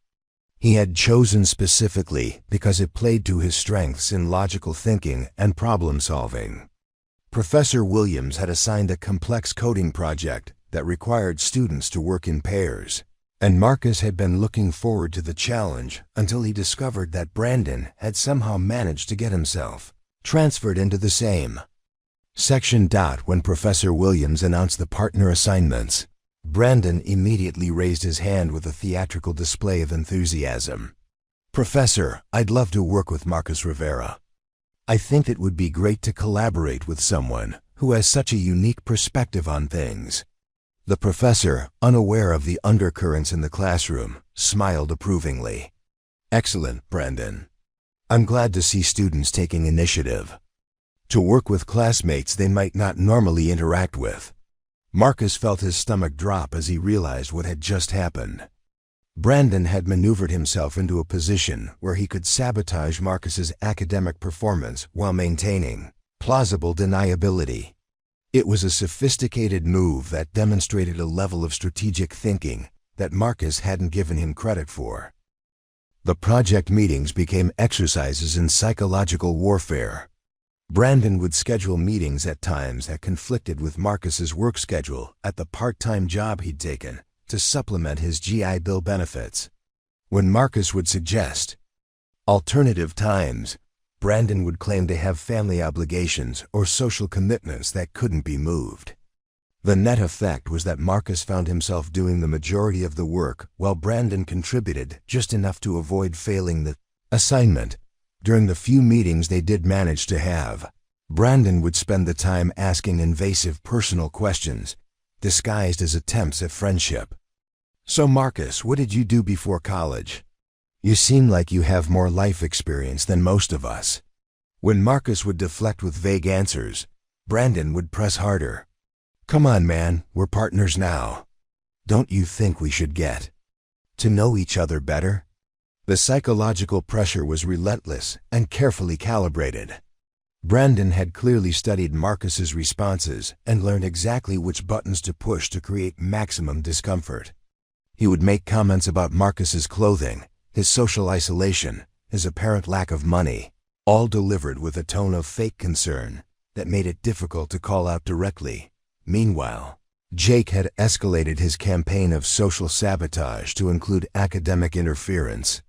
he had chosen specifically because it played to his strengths in logical thinking and problem solving. Professor Williams had assigned a complex coding project that required students to work in pairs, and Marcus had been looking forward to the challenge until he discovered that Brandon had somehow managed to get himself transferred into the same section. When Professor Williams announced the partner assignments, Brandon immediately raised his hand with a theatrical display of enthusiasm. "Professor, I'd love to work with Marcus Rivera. I think it would be great to collaborate with someone who has such a unique perspective on things." The professor, unaware of the undercurrents in the classroom, smiled approvingly. "Excellent, Brandon. I'm glad to see students taking initiative to work with classmates they might not normally interact with." Marcus felt his stomach drop as he realized what had just happened. Brandon had maneuvered himself into a position where he could sabotage Marcus's academic performance while maintaining plausible deniability. It was a sophisticated move that demonstrated a level of strategic thinking that Marcus hadn't given him credit for. The project meetings became exercises in psychological warfare. Brandon would schedule meetings at times that conflicted with Marcus's work schedule at the part-time job he'd taken to supplement his GI Bill benefits. When Marcus would suggest alternative times, Brandon would claim to have family obligations or social commitments that couldn't be moved. The net effect was that Marcus found himself doing the majority of the work while Brandon contributed just enough to avoid failing the assignment. During the few meetings they did manage to have, Brandon would spend the time asking invasive personal questions, disguised as attempts at friendship. "So Marcus, what did you do before college? You seem like you have more life experience than most of us." When Marcus would deflect with vague answers, Brandon would press harder. "Come on, man, we're partners now. Don't you think we should get to know each other better?" The psychological pressure was relentless and carefully calibrated. Brandon had clearly studied Marcus's responses and learned exactly which buttons to push to create maximum discomfort. He would make comments about Marcus's clothing, his social isolation, his apparent lack of money, all delivered with a tone of fake concern that made it difficult to call out directly. Meanwhile, Jake had escalated his campaign of social sabotage to include academic interference.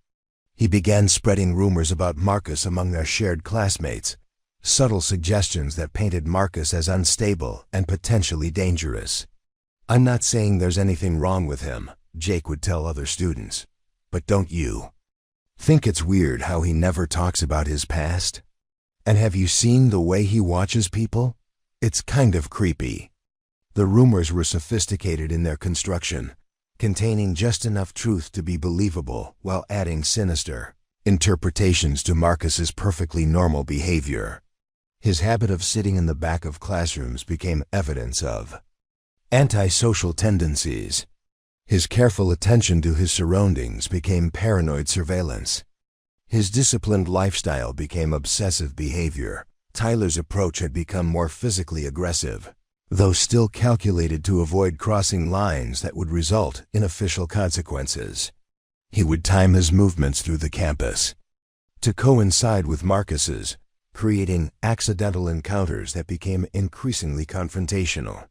He began spreading rumors about Marcus among their shared classmates, subtle suggestions that painted Marcus as unstable and potentially dangerous. "I'm not saying there's anything wrong with him," Jake would tell other students, "but don't you think it's weird how he never talks about his past? And have you seen the way he watches people? It's kind of creepy." The rumors were sophisticated in their construction, containing just enough truth to be believable while adding sinister interpretations to Marcus's perfectly normal behavior. His habit of sitting in the back of classrooms became evidence of antisocial tendencies. His careful attention to his surroundings became paranoid surveillance. His disciplined lifestyle became obsessive behavior. Tyler's approach had become more physically aggressive, though still calculated to avoid crossing lines that would result in official consequences. He would time his movements through the campus to coincide with Marcus's, creating accidental encounters that became increasingly confrontational.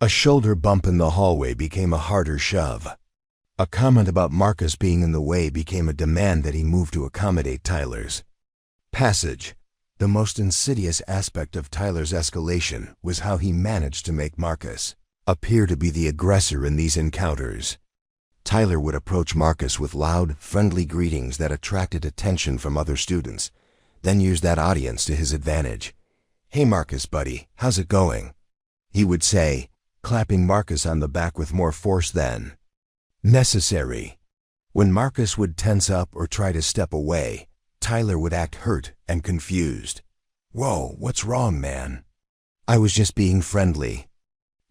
A shoulder bump in the hallway became a harder shove. A comment about Marcus being in the way became a demand that he move to accommodate Tyler's passage. The most insidious aspect of Tyler's escalation was how he managed to make Marcus appear to be the aggressor in these encounters. Tyler would approach Marcus with loud, friendly greetings that attracted attention from other students, then use that audience to his advantage. "Hey Marcus, buddy, how's it going?" he would say, clapping Marcus on the back with more force than necessary. When Marcus would tense up or try to step away, Tyler would act hurt and confused. "Whoa, what's wrong, man?" "I was just being friendly."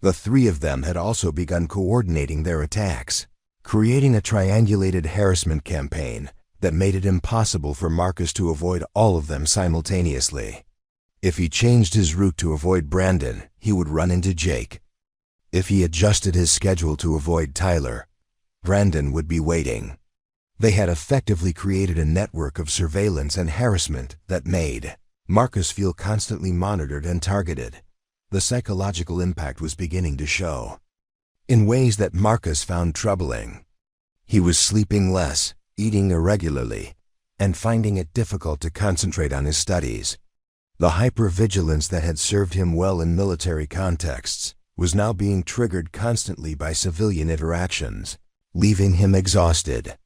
The three of them had also begun coordinating their attacks, creating a triangulated harassment campaign that made it impossible for Marcus to avoid all of them simultaneously. If he changed his route to avoid Brandon, he would run into Jake. If he adjusted his schedule to avoid Tyler, Brandon would be waiting. They had effectively created a network of surveillance and harassment that made Marcus feel constantly monitored and targeted. The psychological impact was beginning to show in ways that Marcus found troubling. He was sleeping less, eating irregularly, and finding it difficult to concentrate on his studies. The hypervigilance that had served him well in military contexts was now being triggered constantly by civilian interactions, leaving him exhausted.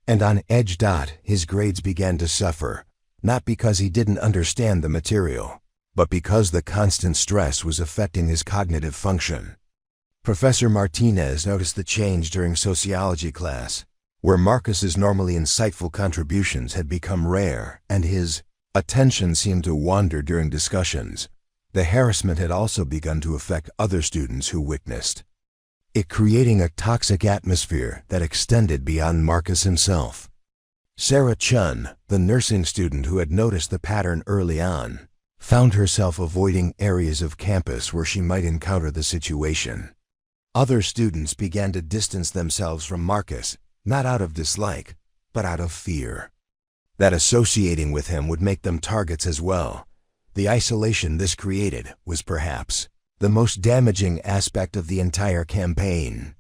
And on edge. His grades began to suffer, not because he didn't understand the material, but because the constant stress was affecting his cognitive function. Professor Martinez noticed the change during sociology class, where Marcus's normally insightful contributions had become rare and his attention seemed to wander during discussions. The harassment had also begun to affect other students who witnessed it, creating a toxic atmosphere that extended beyond Marcus himself. Sarah Chun, the nursing student who had noticed the pattern early on, found herself avoiding areas of campus where she might encounter the situation. Other students began to distance themselves from Marcus, not out of dislike, but out of fear that associating with him would make them targets as well. The isolation this created was perhaps the most damaging aspect of the entire campaign.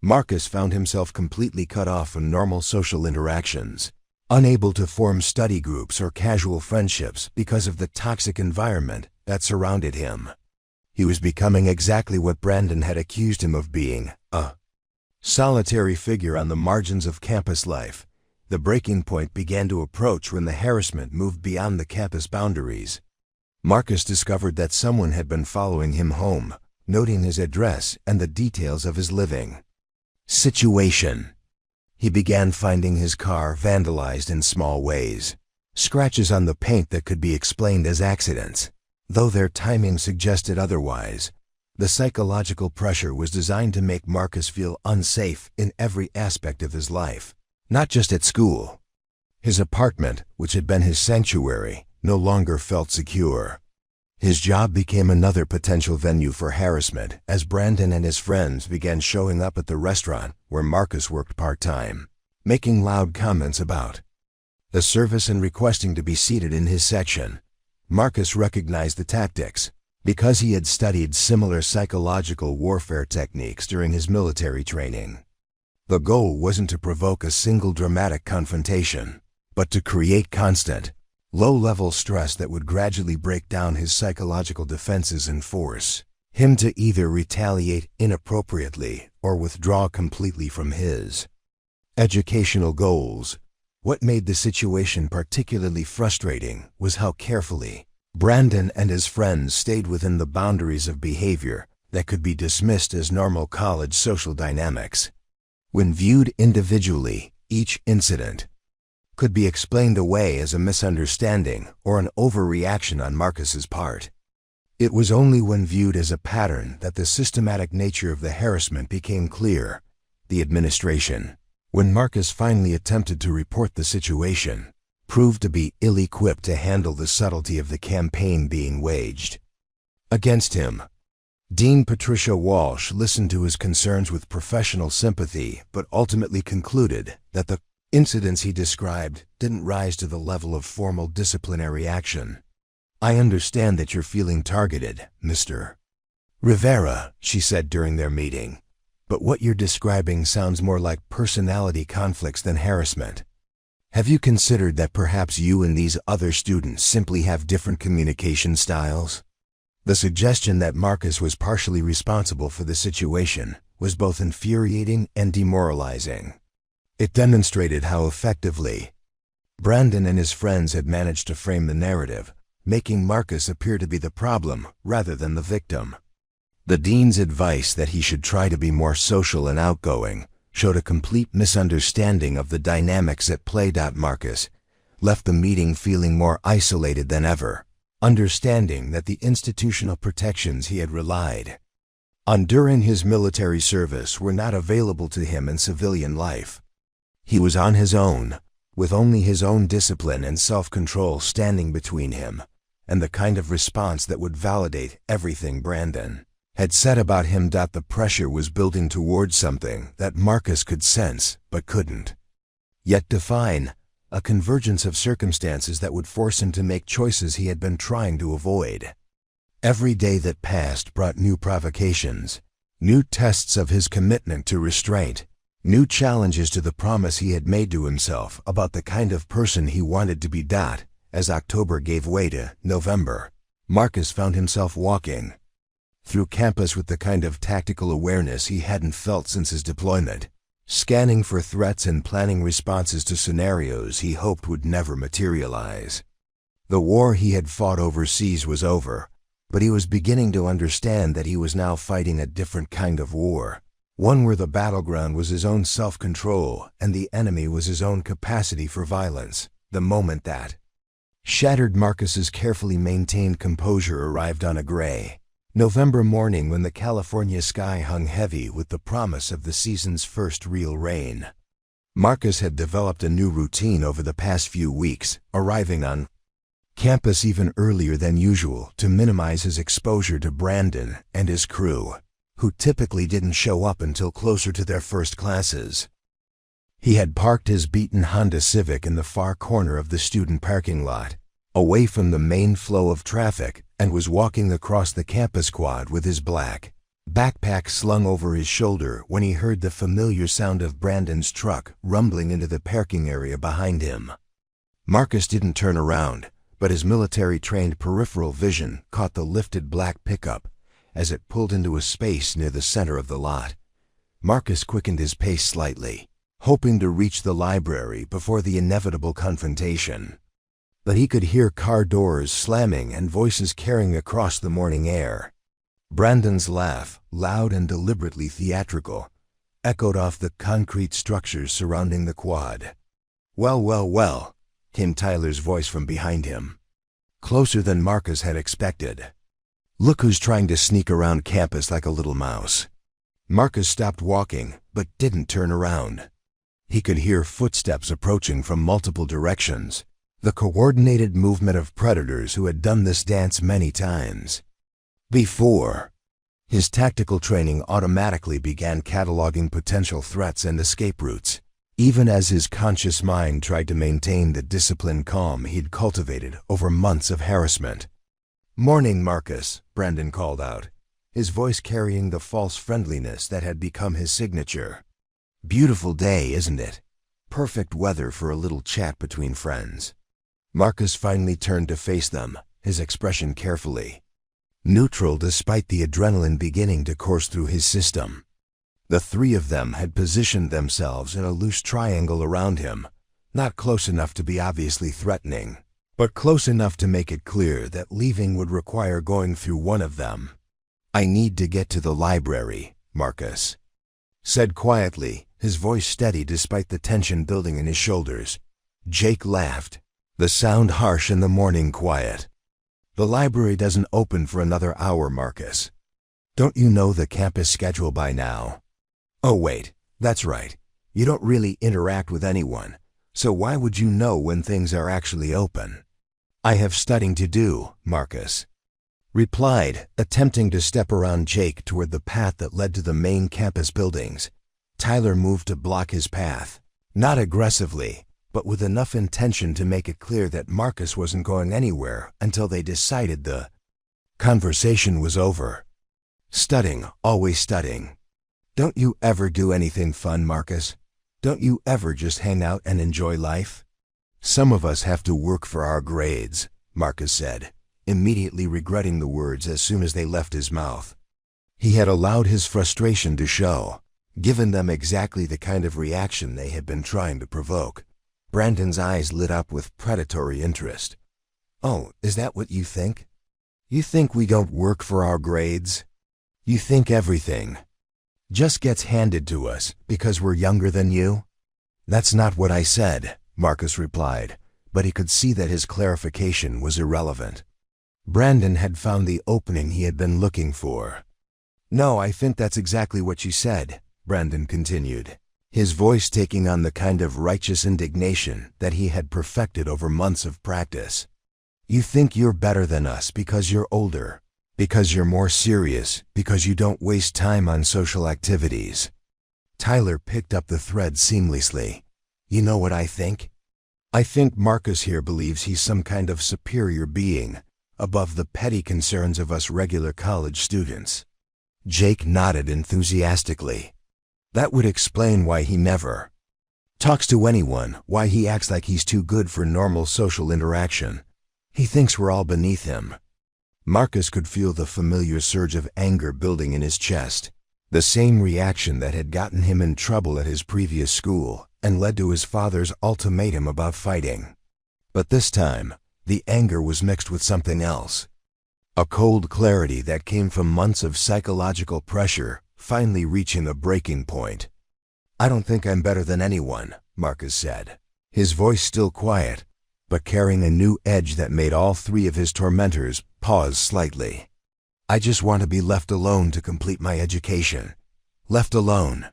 Marcus found himself completely cut off from normal social interactions, unable to form study groups or casual friendships because of the toxic environment that surrounded him. He was becoming exactly what Brandon had accused him of being, a solitary figure on the margins of campus life. The breaking point began to approach when the harassment moved beyond the campus boundaries. Marcus discovered that someone had been following him home, noting his address and the details of his living situation. He began finding his car vandalized in small ways, scratches on the paint that could be explained as accidents, though their timing suggested otherwise. The psychological pressure was designed to make Marcus feel unsafe in every aspect of his life, not just at school. His apartment, which had been his sanctuary, no longer felt secure. His job became another potential venue for harassment as Brandon and his friends began showing up at the restaurant where Marcus worked part-time, making loud comments about the service and requesting to be seated in his section. Marcus recognized the tactics because he had studied similar psychological warfare techniques during his military training. The goal wasn't to provoke a single dramatic confrontation, but to create constant, low-level stress that would gradually break down his psychological defenses and force him to either retaliate inappropriately or withdraw completely from his educational goals. What made the situation particularly frustrating was how carefully Brandon and his friends stayed within the boundaries of behavior that could be dismissed as normal college social dynamics. When viewed individually, each incident could be explained away as a misunderstanding or an overreaction on Marcus's part. It was only when viewed as a pattern that the systematic nature of the harassment became clear. The administration, when Marcus finally attempted to report the situation, proved to be ill-equipped to handle the subtlety of the campaign being waged against him. Dean Patricia Walsh listened to his concerns with professional sympathy but ultimately concluded that the incidents he described didn't rise to the level of formal disciplinary action. "I understand that you're feeling targeted, Mr. Rivera," she said during their meeting, "but what you're describing sounds more like personality conflicts than harassment. Have you considered that perhaps you and these other students simply have different communication styles?" The suggestion that Marcus was partially responsible for the situation was both infuriating and demoralizing. It demonstrated how effectively Brandon and his friends had managed to frame the narrative, making Marcus appear to be the problem rather than the victim. The dean's advice that he should try to be more social and outgoing showed a complete misunderstanding of the dynamics at play. Marcus left the meeting feeling more isolated than ever, understanding that the institutional protections he had relied on during his military service were not available to him in civilian life. He was on his own, with only his own discipline and self-control standing between him and the kind of response that would validate everything Brandon had said about him. The pressure was building towards something that Marcus could sense but couldn't yet define, a convergence of circumstances that would force him to make choices he had been trying to avoid. Every day that passed brought new provocations, new tests of his commitment to restraint, new challenges to the promise he had made to himself about the kind of person he wanted to be. As October gave way to November, Marcus found himself walking through campus with the kind of tactical awareness he hadn't felt since his deployment. scanning for threats and planning responses to scenarios he hoped would never materialize. The war he had fought overseas was over, but he was beginning to understand that he was now fighting a different kind of war, one where the battleground was his own self-control and the enemy was his own capacity for violence. The moment that shattered Marcus's carefully maintained composure arrived on a gray November morning when the California sky hung heavy with the promise of the season's first real rain. Marcus had developed a new routine over the past few weeks, arriving on campus even earlier than usual to minimize his exposure to Brandon and his crew, who typically didn't show up until closer to their first classes. He had parked his beaten Honda Civic in the far corner of the student parking lot, away from the main flow of traffic, and was walking across the campus quad with his black backpack slung over his shoulder when he heard the familiar sound of Brandon's truck rumbling into the parking area behind him. Marcus didn't turn around, but his military-trained peripheral vision caught the lifted black pickup as it pulled into a space near the center of the lot. Marcus quickened his pace slightly, hoping to reach the library before the inevitable confrontation. But he could hear car doors slamming and voices carrying across the morning air. Brandon's laugh, loud and deliberately theatrical, echoed off the concrete structures surrounding the quad. "Well, well, well," came Tyler's voice from behind him, closer than Marcus had expected. "Look who's trying to sneak around campus like a little mouse." Marcus stopped walking, but didn't turn around. He could hear footsteps approaching from multiple directions, the coordinated movement of predators who had done this dance many times before. His tactical training automatically began cataloging potential threats and escape routes, even as his conscious mind tried to maintain the disciplined calm he'd cultivated over months of harassment. "Morning, Marcus," Brandon called out, his voice carrying the false friendliness that had become his signature. "Beautiful day, isn't it? Perfect weather for a little chat between friends." Marcus finally turned to face them, his expression carefully neutral despite the adrenaline beginning to course through his system. The three of them had positioned themselves in a loose triangle around him, not close enough to be obviously threatening, but close enough to make it clear that leaving would require going through one of them. "I need to get to the library," Marcus said quietly, his voice steady despite the tension building in his shoulders. Jake laughed, the sound harsh in the morning quiet. "The library doesn't open for another hour, Marcus. Don't you know the campus schedule by now?" "Oh wait, that's right. You don't really interact with anyone, so why would you know when things are actually open?" "I have studying to do," Marcus replied, attempting to step around Jake toward the path that led to the main campus buildings. Tyler moved to block his path, not aggressively, but with enough intention to make it clear that Marcus wasn't going anywhere until they decided the conversation was over. "Studying, always studying. Don't you ever do anything fun, Marcus? Don't you ever just hang out and enjoy life?" "Some of us have to work for our grades," Marcus said, immediately regretting the words as soon as they left his mouth. He had allowed his frustration to show, given them exactly the kind of reaction they had been trying to provoke. Brandon's eyes lit up with predatory interest. "Oh, is that what you think? You think we don't work for our grades? You think everything just gets handed to us because we're younger than you?" "That's not what I said," Marcus replied, but he could see that his clarification was irrelevant. Brandon had found the opening he had been looking for. "No, I think that's exactly what you said," Brandon continued, his voice taking on the kind of righteous indignation that he had perfected over months of practice. "You think you're better than us because you're older, because you're more serious, because you don't waste time on social activities." Tyler picked up the thread seamlessly. "You know what I think? I think Marcus here believes he's some kind of superior being, above the petty concerns of us regular college students." Jake nodded enthusiastically. "That would explain why he never talks to anyone, why he acts like he's too good for normal social interaction. He thinks we're all beneath him." Marcus could feel the familiar surge of anger building in his chest. The same reaction that had gotten him in trouble at his previous school and led to his father's ultimatum about fighting. But this time, the anger was mixed with something else. A cold clarity that came from months of psychological pressure finally reaching a breaking point. "I don't think I'm better than anyone," Marcus said, his voice still quiet, but carrying a new edge that made all three of his tormentors pause slightly. "I just want to be left alone to complete my education." "Left alone,"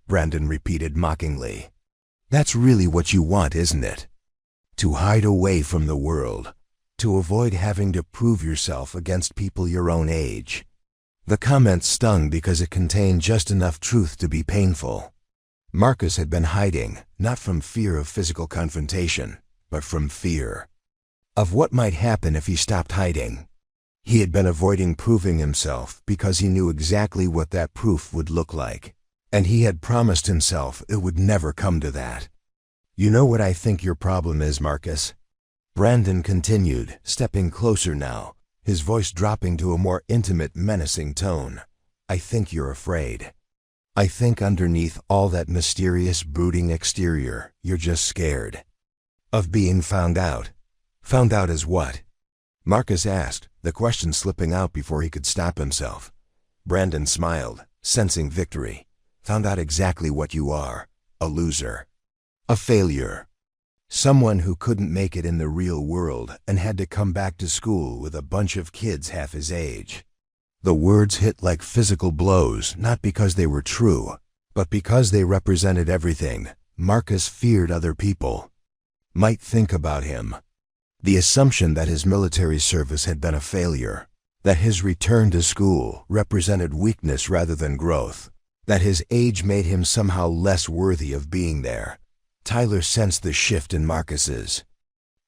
Brandon repeated mockingly. "That's really what you want, isn't it? To hide away from the world, to avoid having to prove yourself against people your own age." The comment stung because it contained just enough truth to be painful. Marcus had been hiding, not from fear of physical confrontation, but from fear of what might happen if he stopped hiding. He had been avoiding proving himself because he knew exactly what that proof would look like, and he had promised himself it would never come to that. "You know what I think your problem is, Marcus?" Brandon continued, stepping closer now, his voice dropping to a more intimate, menacing tone. "I think you're afraid. I think underneath all that mysterious, brooding exterior, you're just scared of being found out." "Found out as what?" Marcus asked, the question slipping out before he could stop himself. Brandon smiled, sensing victory. "Found out exactly what you are. A loser. A failure. Someone who couldn't make it in the real world and had to come back to school with a bunch of kids half his age." The words hit like physical blows, not because they were true, but because they represented everything Marcus feared other people might think about him. The assumption that his military service had been a failure, that his return to school represented weakness rather than growth, that his age made him somehow less worthy of being there. Tyler sensed the shift in Marcus's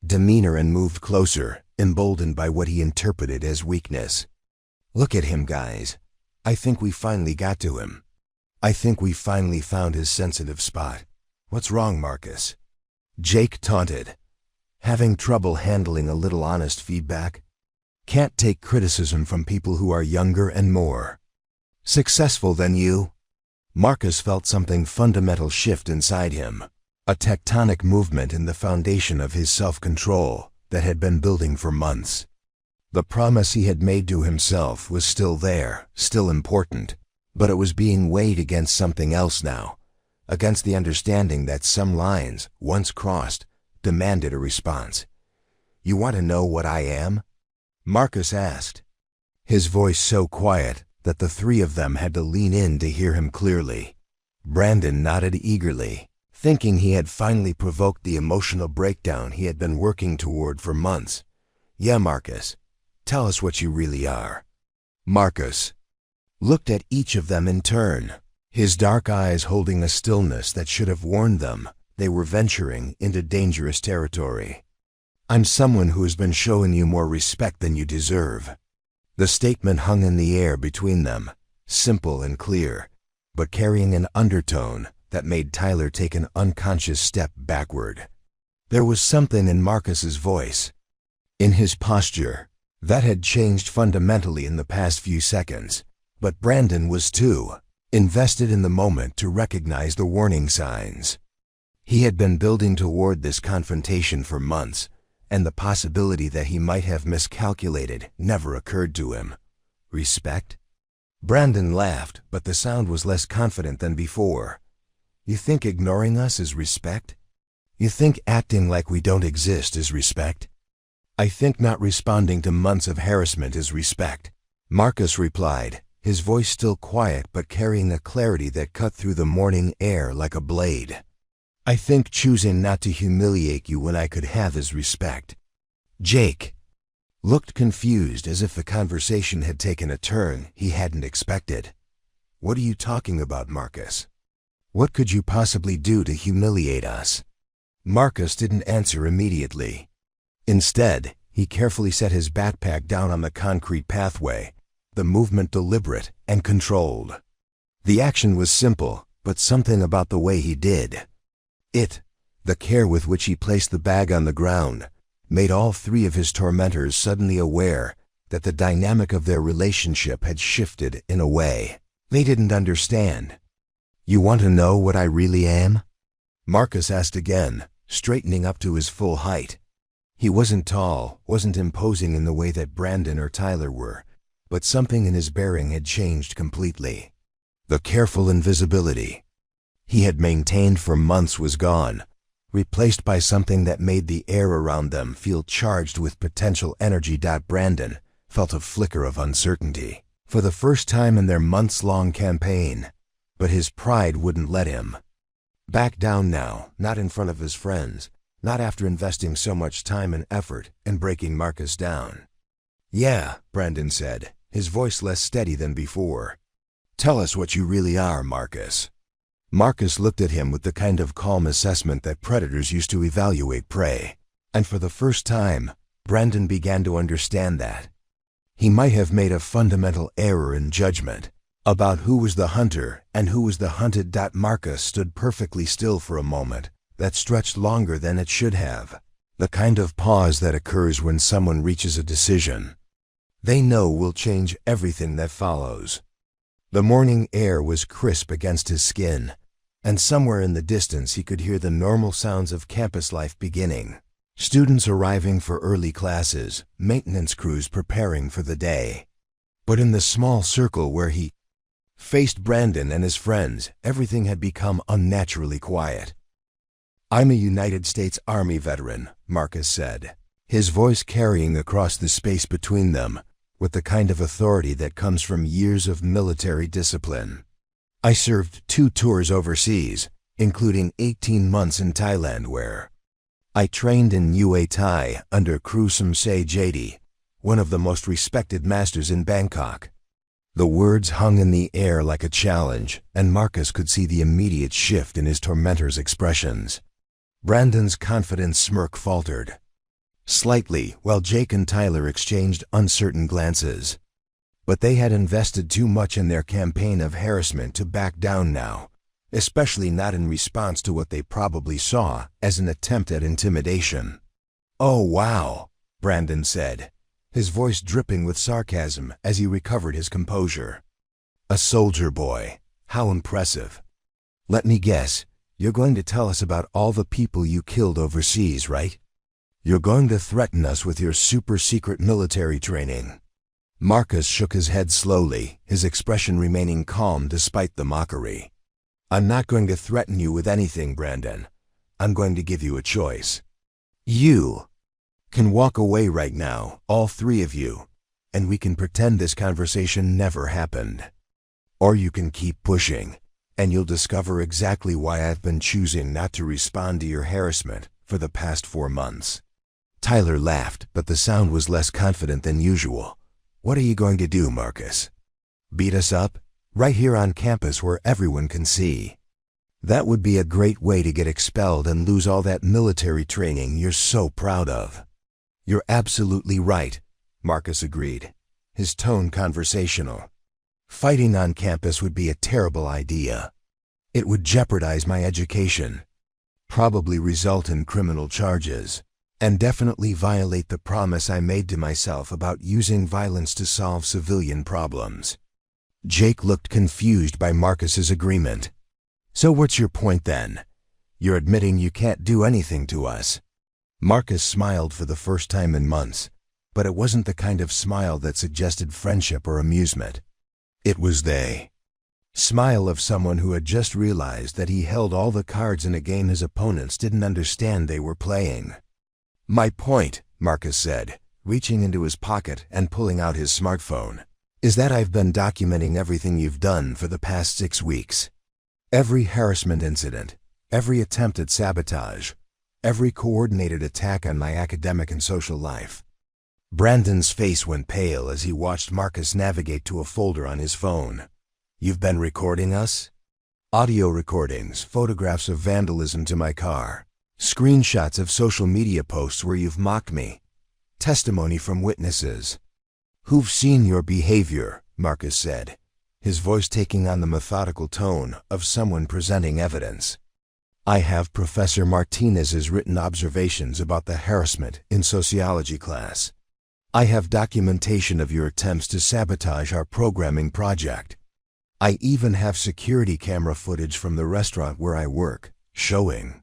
demeanor and moved closer, emboldened by what he interpreted as weakness. "Look at him, guys. I think we finally got to him. I think we finally found his sensitive spot." "What's wrong, Marcus?" Jake taunted. "Having trouble handling a little honest feedback? Can't take criticism from people who are younger and more successful than you?" Marcus felt something fundamental shift inside him, a tectonic movement in the foundation of his self-control that had been building for months. The promise he had made to himself was still there, still important, but it was being weighed against something else now, against the understanding that some lines, once crossed, demanded a response. "You want to know what I am?" Marcus asked, his voice so quiet that the three of them had to lean in to hear him clearly. Brandon nodded eagerly, thinking he had finally provoked the emotional breakdown he had been working toward for months. "Yeah, Marcus. Tell us what you really are." Marcus looked at each of them in turn, his dark eyes holding a stillness that should have warned them they were venturing into dangerous territory. "I'm someone who has been showing you more respect than you deserve." The statement hung in the air between them, simple and clear, but carrying an undertone that made Tyler take an unconscious step backward. There was something in Marcus's voice, in his posture, that had changed fundamentally in the past few seconds, but Brandon was too, invested in the moment to recognize the warning signs. He had been building toward this confrontation for months, and the possibility that he might have miscalculated never occurred to him. "Respect?" Brandon laughed, but the sound was less confident than before. "You think ignoring us is respect? You think acting like we don't exist is respect?" "I think not responding to months of harassment is respect," Marcus replied, his voice still quiet but carrying a clarity that cut through the morning air like a blade. "I think choosing not to humiliate you when I could have is respect." Jake looked confused, as if the conversation had taken a turn he hadn't expected. "What are you talking about, Marcus? What could you possibly do to humiliate us?" Marcus didn't answer immediately. Instead, he carefully set his backpack down on the concrete pathway, the movement deliberate and controlled. The action was simple, but something about the way he did it, the care with which he placed the bag on the ground, made all three of his tormentors suddenly aware that the dynamic of their relationship had shifted in a way They didn't understand. You want to know what I really am? Marcus asked again, straightening up to his full height. He wasn't tall, wasn't imposing in the way that Brandon or Tyler were, but something in his bearing had changed completely. The careful invisibility he had maintained for months was gone, replaced by something that made the air around them feel charged with potential energy. Brandon felt a flicker of uncertainty for the first time in their months-long campaign, but his pride wouldn't let him back down now, not in front of his friends, not after investing so much time and effort in breaking Marcus down. "Yeah," Brandon said, his voice less steady than before. "Tell us what you really are, Marcus." Marcus looked at him with the kind of calm assessment that predators used to evaluate prey, and for the first time, Brandon began to understand that he might have made a fundamental error in judgment about who was the hunter and who was the hunted. Marcus stood perfectly still for a moment that stretched longer than it should have, the kind of pause that occurs when someone reaches a decision they know will change everything that follows. The morning air was crisp against his skin, and somewhere in the distance he could hear the normal sounds of campus life beginning. Students arriving for early classes, maintenance crews preparing for the day. But in the small circle where he faced Brandon and his friends, everything had become unnaturally quiet. "I'm a United States Army veteran," Marcus said, his voice carrying across the space between them with the kind of authority that comes from years of military discipline. "I served 2 tours overseas, including 18 months in Thailand where I trained in Muay Thai under Kru Sumsay JD, one of the most respected masters in Bangkok." The words hung in the air like a challenge, and Marcus could see the immediate shift in his tormentor's expressions. Brandon's confident smirk faltered slightly while Jake and Tyler exchanged uncertain glances. But they had invested too much in their campaign of harassment to back down now, especially not in response to what they probably saw as an attempt at intimidation. "Oh, wow," Brandon said, his voice dripping with sarcasm as he recovered his composure. "A soldier boy. How impressive. Let me guess, you're going to tell us about all the people you killed overseas, right? You're going to threaten us with your super-secret military training." Marcus shook his head slowly, his expression remaining calm despite the mockery. "I'm not going to threaten you with anything, Brandon. I'm going to give you a choice. You can walk away right now, all 3 of you, and we can pretend this conversation never happened. Or you can keep pushing, and you'll discover exactly why I've been choosing not to respond to your harassment for the past 4 months. Tyler laughed, but the sound was less confident than usual. "What are you going to do, Marcus? Beat us up? Right here on campus where everyone can see? That would be a great way to get expelled and lose all that military training you're so proud of." "You're absolutely right," Marcus agreed, his tone conversational. "Fighting on campus would be a terrible idea. It would jeopardize my education, probably result in criminal charges, and definitely violate the promise I made to myself about using violence to solve civilian problems." Jake looked confused by Marcus's agreement. "So what's your point then? You're admitting you can't do anything to us?" Marcus smiled for the first time in months, but it wasn't the kind of smile that suggested friendship or amusement. It was the smile of someone who had just realized that he held all the cards in a game his opponents didn't understand they were playing. "My point," Marcus said, reaching into his pocket and pulling out his smartphone, "is that I've been documenting everything you've done for the past 6 weeks. Every harassment incident, every attempt at sabotage, every coordinated attack on my academic and social life." Brandon's face went pale as he watched Marcus navigate to a folder on his phone. "You've been recording us? Audio recordings, photographs of vandalism to my car, screenshots of social media posts where you've mocked me, testimony from witnesses who've seen your behavior," Marcus said, his voice taking on the methodical tone of someone presenting evidence. "I have Professor Martinez's written observations about the harassment in sociology class. I have documentation of your attempts to sabotage our programming project. I even have security camera footage from the restaurant where I work, showing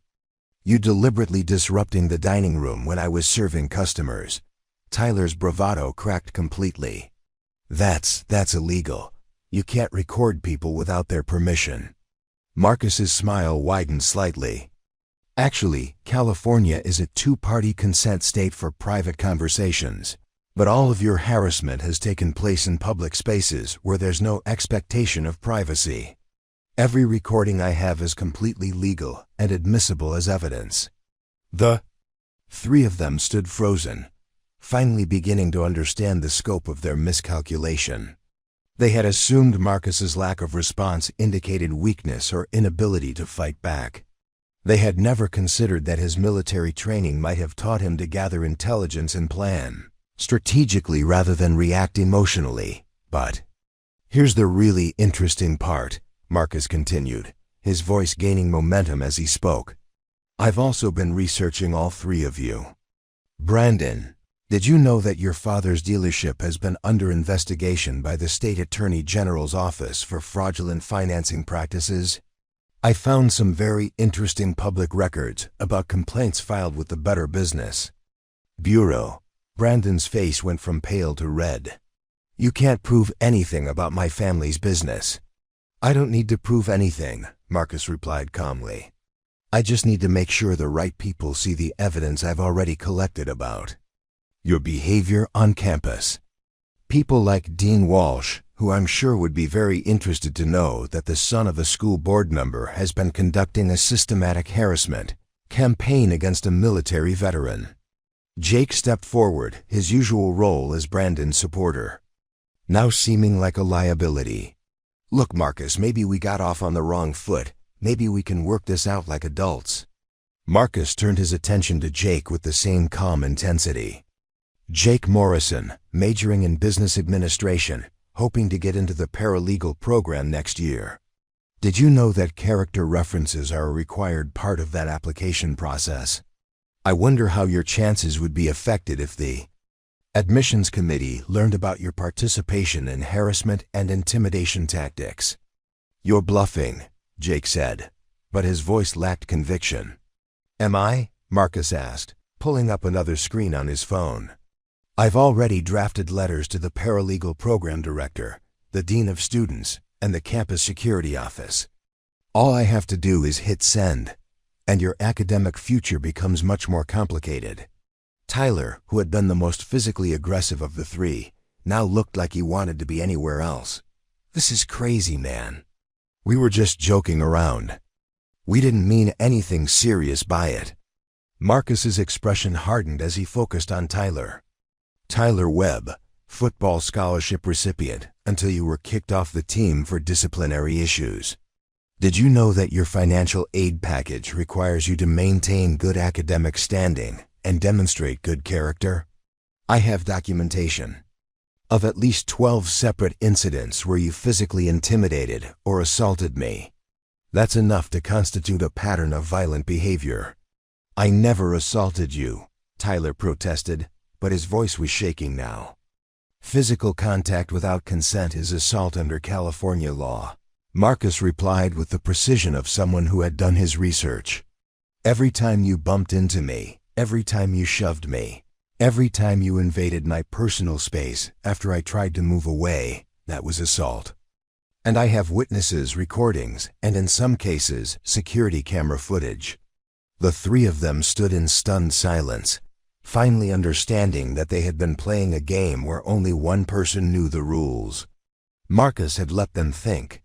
you deliberately disrupting the dining room when I was serving customers. Tyler's bravado cracked completely. That's illegal. You can't record people without their permission. Marcus's smile widened slightly. Actually, California is a two-party consent state for private conversations. But all of your harassment has taken place in public spaces where there's no expectation of privacy. Every recording I have is completely legal and admissible as evidence. The three of them stood frozen, finally beginning to understand the scope of their miscalculation. They had assumed Marcus's lack of response indicated weakness or inability to fight back. They had never considered that his military training might have taught him to gather intelligence and plan strategically rather than react emotionally. But here's the really interesting part, Marcus continued, his voice gaining momentum as he spoke. I've also been researching all three of you. Brandon, did you know that your father's dealership has been under investigation by the State Attorney General's office for fraudulent financing practices? I found some very interesting public records about complaints filed with the Better Business Bureau. Brandon's face went from pale to red. You can't prove anything about my family's business. I don't need to prove anything, Marcus replied calmly. I just need to make sure the right people see the evidence I've already collected about your behavior on campus. People like Dean Walsh, who I'm sure would be very interested to know that the son of a school board member has been conducting a systematic harassment campaign against a military veteran. Jake stepped forward, his usual role as Brandon's supporter, now seeming like a liability. Look, Marcus, maybe we got off on the wrong foot. Maybe we can work this out like adults. Marcus turned his attention to Jake with the same calm intensity. Jake Morrison, majoring in business administration, hoping to get into the paralegal program next year. Did you know that character references are a required part of that application process? I wonder how your chances would be affected if the admissions committee learned about your participation in harassment and intimidation tactics. You're bluffing, Jake said, but his voice lacked conviction. Am I? Marcus asked, pulling up another screen on his phone. I've already drafted letters to the paralegal program director, the dean of students, and the campus security office. All I have to do is hit send, and your academic future becomes much more complicated. Tyler, who had been the most physically aggressive of the three, now looked like he wanted to be anywhere else. This is crazy, man. We were just joking around. We didn't mean anything serious by it. Marcus's expression hardened as he focused on Tyler. Tyler Webb, football scholarship recipient until you were kicked off the team for disciplinary issues. Did you know that your financial aid package requires you to maintain good academic standing and demonstrate good character? I have documentation of at least 12 separate incidents where you physically intimidated or assaulted me. That's enough to constitute a pattern of violent behavior. I never assaulted you, Tyler protested, but his voice was shaking now. Physical contact without consent is assault under California law. Marcus replied with the precision of someone who had done his research. Every time you bumped into me, every time you shoved me, every time you invaded my personal space after I tried to move away, that was assault. And I have witnesses, recordings, and in some cases, security camera footage. The three of them stood in stunned silence, finally understanding that they had been playing a game where only one person knew the rules. Marcus had let them think.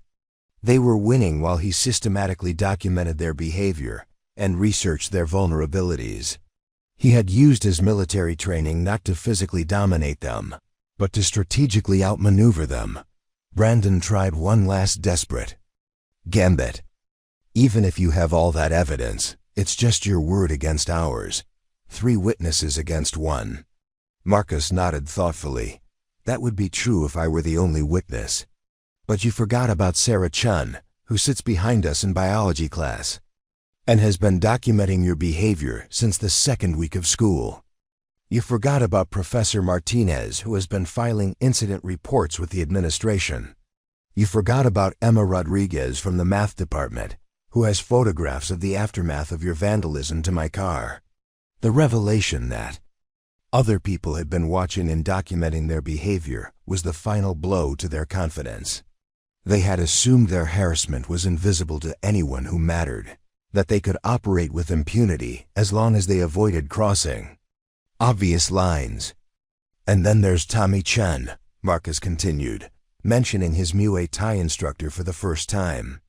They were winning while he systematically documented their behavior and researched their vulnerabilities. He had used his military training not to physically dominate them, but to strategically outmaneuver them. Brandon tried one last desperate gambit. Even if you have all that evidence, it's just your word against ours. 3 witnesses against 1. Marcus nodded thoughtfully. That would be true if I were the only witness. But you forgot about Sarah Chun, who sits behind us in biology class, and has been documenting your behavior since the 2nd week of school. You forgot about Professor Martinez, who has been filing incident reports with the administration. You forgot about Emma Rodriguez from the math department, who has photographs of the aftermath of your vandalism to my car. The revelation that other people had been watching and documenting their behavior was the final blow to their confidence. They had assumed their harassment was invisible to anyone who mattered, that they could operate with impunity as long as they avoided crossing obvious lines. And then there's Tommy Chen, Marcus continued, mentioning his Muay Thai instructor for the first time.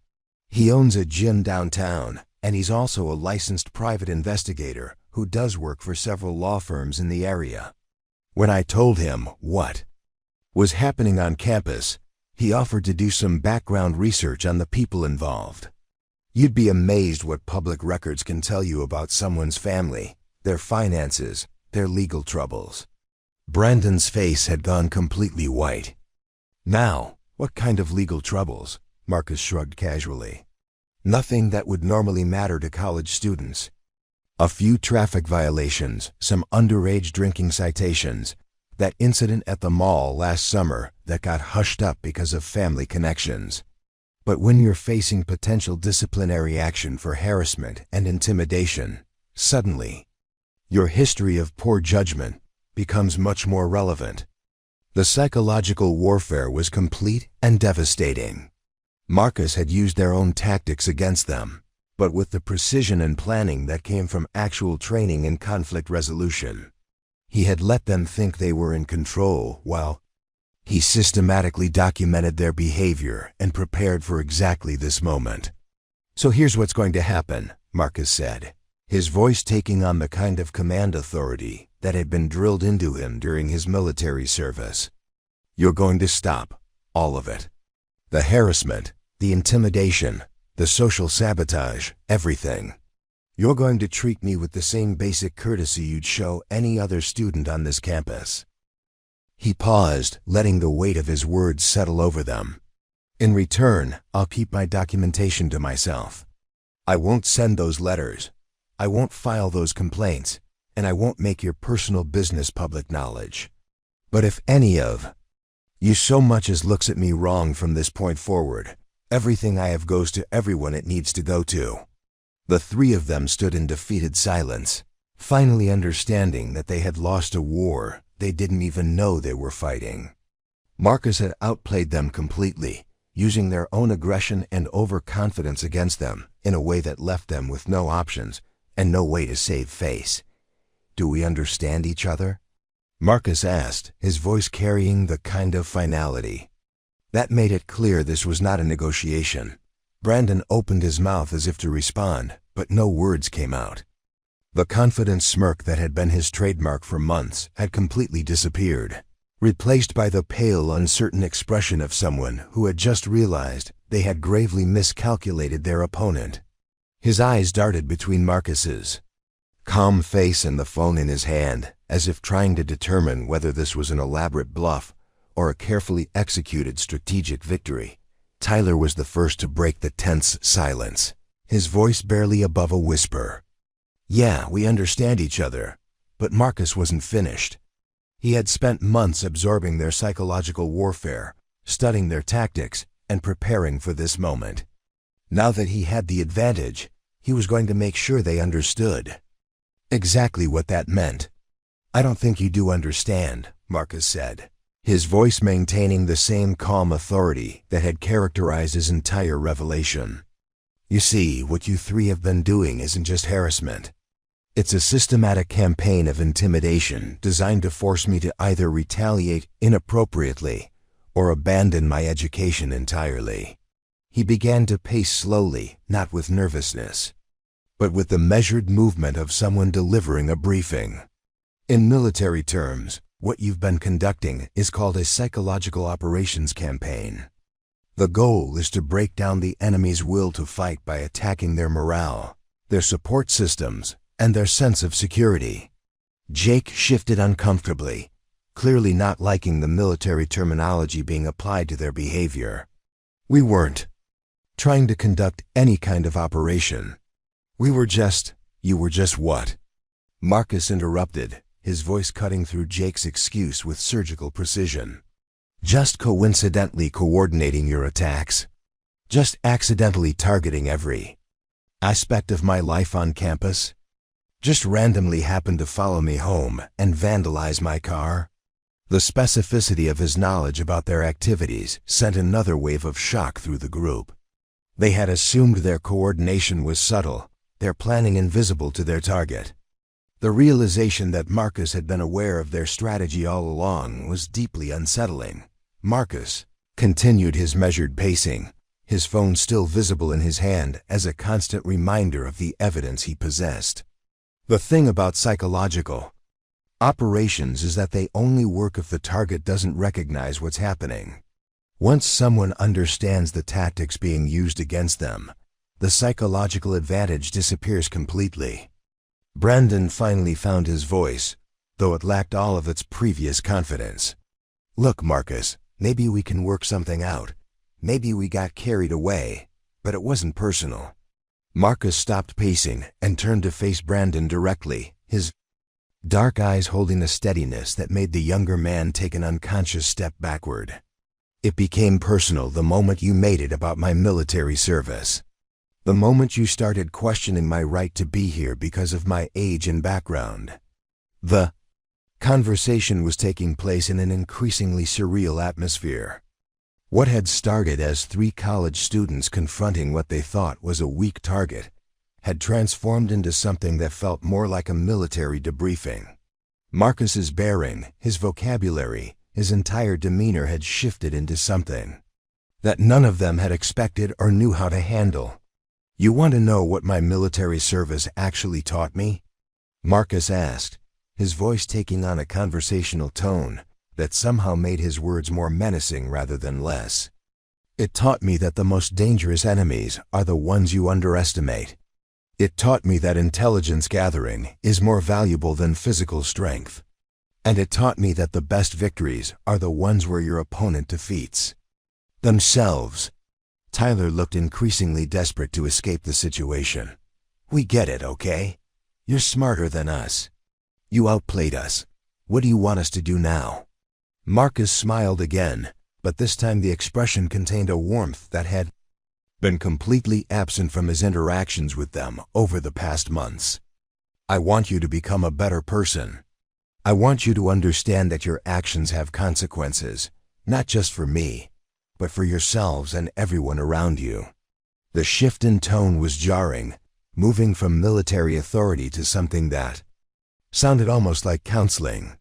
He owns a gym downtown, and he's also a licensed private investigator who does work for several law firms in the area. When I told him what was happening on campus, he offered to do some background research on the people involved. You'd be amazed what public records can tell you about someone's family, their finances, their legal troubles. Brandon's face had gone completely white. Now, what kind of legal troubles? Marcus shrugged casually. Nothing that would normally matter to college students. A few traffic violations, some underage drinking citations, that incident at the mall last summer that got hushed up because of family connections. But when you're facing potential disciplinary action for harassment and intimidation, suddenly, your history of poor judgment becomes much more relevant. The psychological warfare was complete and devastating. Marcus had used their own tactics against them, but with the precision and planning that came from actual training in conflict resolution. He had let them think they were in control while he systematically documented their behavior and prepared for exactly this moment. So here's what's going to happen, Marcus said, his voice taking on the kind of command authority that had been drilled into him during his military service. You're going to stop all of it. The harassment, the intimidation, the social sabotage, everything. You're going to treat me with the same basic courtesy you'd show any other student on this campus. He paused, letting the weight of his words settle over them. In return, I'll keep my documentation to myself. I won't send those letters. I won't file those complaints, and I won't make your personal business public knowledge. But if any of you so much as looks at me wrong from this point forward, everything I have goes to everyone it needs to go to. The three of them stood in defeated silence, finally understanding that they had lost a war they didn't even know they were fighting. Marcus had outplayed them completely, using their own aggression and overconfidence against them in a way that left them with no options and no way to save face. Do we understand each other? Marcus asked, his voice carrying the kind of finality that made it clear this was not a negotiation. Brandon opened his mouth as if to respond, but no words came out. The confident smirk that had been his trademark for months had completely disappeared, replaced by the pale, uncertain expression of someone who had just realized they had gravely miscalculated their opponent. His eyes darted between Marcus's calm face and the phone in his hand, as if trying to determine whether this was an elaborate bluff or a carefully executed strategic victory. Tyler was the first to break the tense silence, his voice barely above a whisper. Yeah, we understand each other, but Marcus wasn't finished. He had spent months absorbing their psychological warfare, studying their tactics, and preparing for this moment. Now that he had the advantage, he was going to make sure they understood exactly what that meant. I don't think you do understand, Marcus said, his voice maintaining the same calm authority that had characterized his entire revelation. You see, what you three have been doing isn't just harassment. It's a systematic campaign of intimidation designed to force me to either retaliate inappropriately or abandon my education entirely. He began to pace slowly, not with nervousness, but with the measured movement of someone delivering a briefing. In military terms, what you've been conducting is called a psychological operations campaign. The goal is to break down the enemy's will to fight by attacking their morale, their support systems, and their sense of security. Jake shifted uncomfortably, clearly not liking the military terminology being applied to their behavior. We weren't trying to conduct any kind of operation. You were just what? Marcus interrupted, his voice cutting through Jake's excuse with surgical precision. Just coincidentally coordinating your attacks? Just accidentally targeting every aspect of my life on campus? Just randomly happened to follow me home and vandalize my car? The specificity of his knowledge about their activities sent another wave of shock through the group. They had assumed their coordination was subtle, their planning invisible to their target. The realization that Marcus had been aware of their strategy all along was deeply unsettling. Marcus continued his measured pacing, his phone still visible in his hand as a constant reminder of the evidence he possessed. The thing about psychological operations is that they only work if the target doesn't recognize what's happening. Once someone understands the tactics being used against them, the psychological advantage disappears completely. Brandon finally found his voice, though it lacked all of its previous confidence. Look, Marcus, maybe we can work something out. Maybe we got carried away, but it wasn't personal. Marcus stopped pacing and turned to face Brandon directly, his dark eyes holding a steadiness that made the younger man take an unconscious step backward. It became personal the moment you made it about my military service. The moment you started questioning my right to be here because of my age and background. The conversation was taking place in an increasingly surreal atmosphere. What had started as three college students confronting what they thought was a weak target had transformed into something that felt more like a military debriefing. Marcus's bearing, his vocabulary, his entire demeanor had shifted into something that none of them had expected or knew how to handle. You want to know what my military service actually taught me? Marcus asked, his voice taking on a conversational tone that somehow made his words more menacing rather than less. It taught me that the most dangerous enemies are the ones you underestimate. It taught me that intelligence gathering is more valuable than physical strength. And it taught me that the best victories are the ones where your opponent defeats themselves. Tyler looked increasingly desperate to escape the situation. We get it, okay? You're smarter than us. You outplayed us. What do you want us to do now? Marcus smiled again, but this time the expression contained a warmth that had been completely absent from his interactions with them over the past months. I want you to become a better person. I want you to understand that your actions have consequences, not just for me, but for yourselves and everyone around you. The shift in tone was jarring, moving from military authority to something that sounded almost like counseling.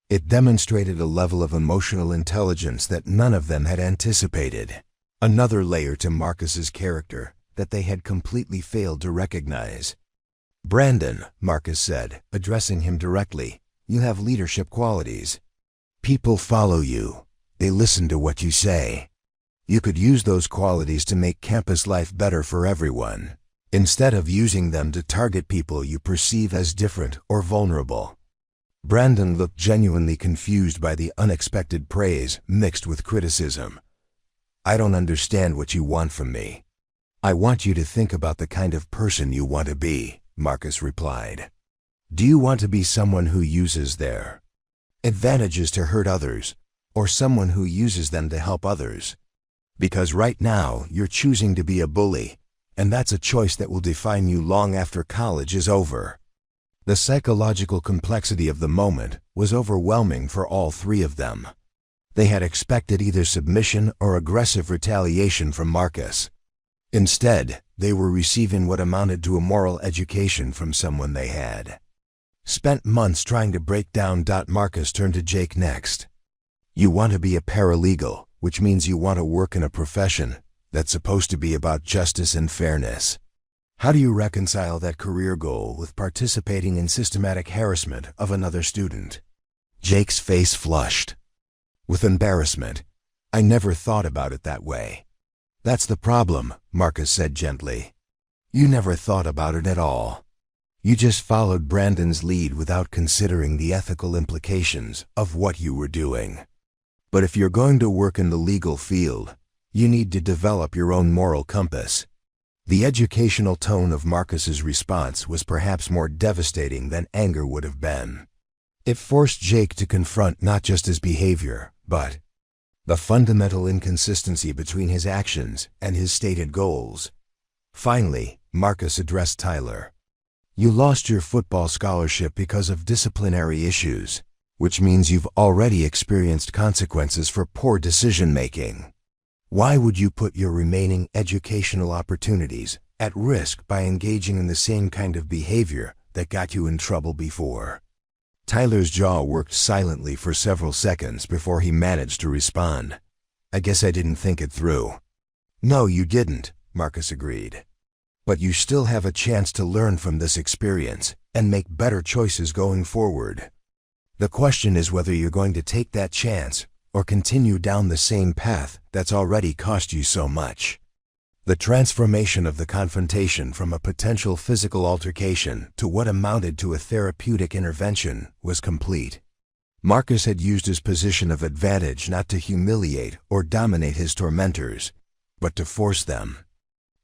It demonstrated a level of emotional intelligence that none of them had anticipated, another layer to Marcus's character that they had completely failed to recognize. Brandon, Marcus said, addressing him directly, you have leadership qualities. People follow you. They listen to what you say. You could use those qualities to make campus life better for everyone, instead of using them to target people you perceive as different or vulnerable. Brandon looked genuinely confused by the unexpected praise mixed with criticism. I don't understand what you want from me. I want you to think about the kind of person you want to be, Marcus replied. Do you want to be someone who uses their advantages to hurt others, or someone who uses them to help others? Because right now you're choosing to be a bully, and that's a choice that will define you long after college is over. The psychological complexity of the moment was overwhelming for all three of them. They had expected either submission or aggressive retaliation from Marcus. Instead, they were receiving what amounted to a moral education from someone they had spent months trying to break down. Marcus turned to Jake next. You want to be a paralegal, which means you want to work in a profession that's supposed to be about justice and fairness. How do you reconcile that career goal with participating in systematic harassment of another student? Jake's face flushed with embarrassment. I never thought about it that way. That's the problem, Marcus said gently. You never thought about it at all. You just followed Brandon's lead without considering the ethical implications of what you were doing. But if you're going to work in the legal field, you need to develop your own moral compass. The educational tone of Marcus's response was perhaps more devastating than anger would have been. It forced Jake to confront not just his behavior, but The fundamental inconsistency between his actions and his stated goals. Finally, Marcus addressed Tyler. You lost your football scholarship because of disciplinary issues, which means you've already experienced consequences for poor decision-making. Why would you put your remaining educational opportunities at risk by engaging in the same kind of behavior that got you in trouble before? Tyler's jaw worked silently for several seconds before he managed to respond. I guess I didn't think it through. No, you didn't, Marcus agreed. But you still have a chance to learn from this experience and make better choices going forward. The question is whether you're going to take that chance or continue down the same path that's already cost you so much. The transformation of the confrontation from a potential physical altercation to what amounted to a therapeutic intervention was complete. Marcus had used his position of advantage not to humiliate or dominate his tormentors, but to force them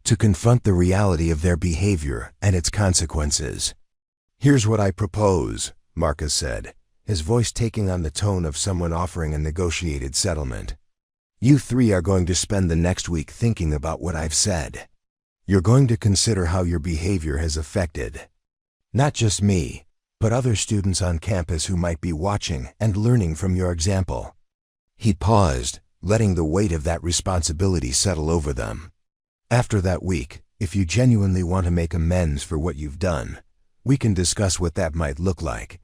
to confront the reality of their behavior and its consequences. Here's what I propose, Marcus said, his voice taking on the tone of someone offering a negotiated settlement. You three are going to spend the next week thinking about what I've said. You're going to consider how your behavior has affected not just me, but other students on campus who might be watching and learning from your example. He paused, letting the weight of that responsibility settle over them. After that week, if you genuinely want to make amends for what you've done, we can discuss what that might look like.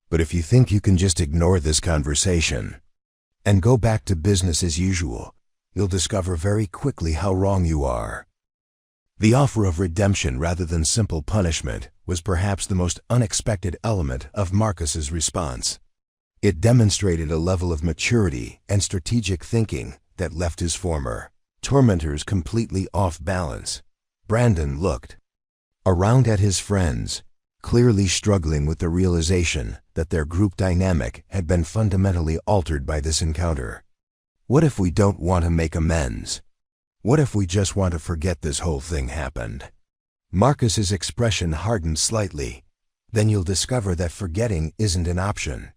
But if you think you can just ignore this conversation and go back to business as usual, you'll discover very quickly how wrong you are. The offer of redemption rather than simple punishment was perhaps the most unexpected element of Marcus's response. It demonstrated a level of maturity and strategic thinking that left his former tormentors completely off balance. Brandon looked around at his friends, clearly struggling with the realization that their group dynamic had been fundamentally altered by this encounter. What if we don't want to make amends? What if we just want to forget this whole thing happened? Marcus's expression hardened slightly. Then you'll discover that forgetting isn't an option.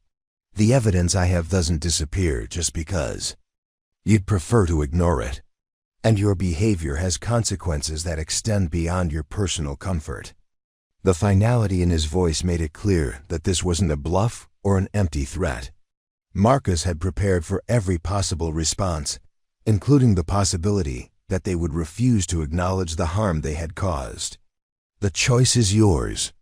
The evidence I have doesn't disappear just because you'd prefer to ignore it. And your behavior has consequences that extend beyond your personal comfort. The finality in his voice made it clear that this wasn't a bluff or an empty threat. Marcus had prepared for every possible response, including the possibility that they would refuse to acknowledge the harm they had caused. The choice is yours,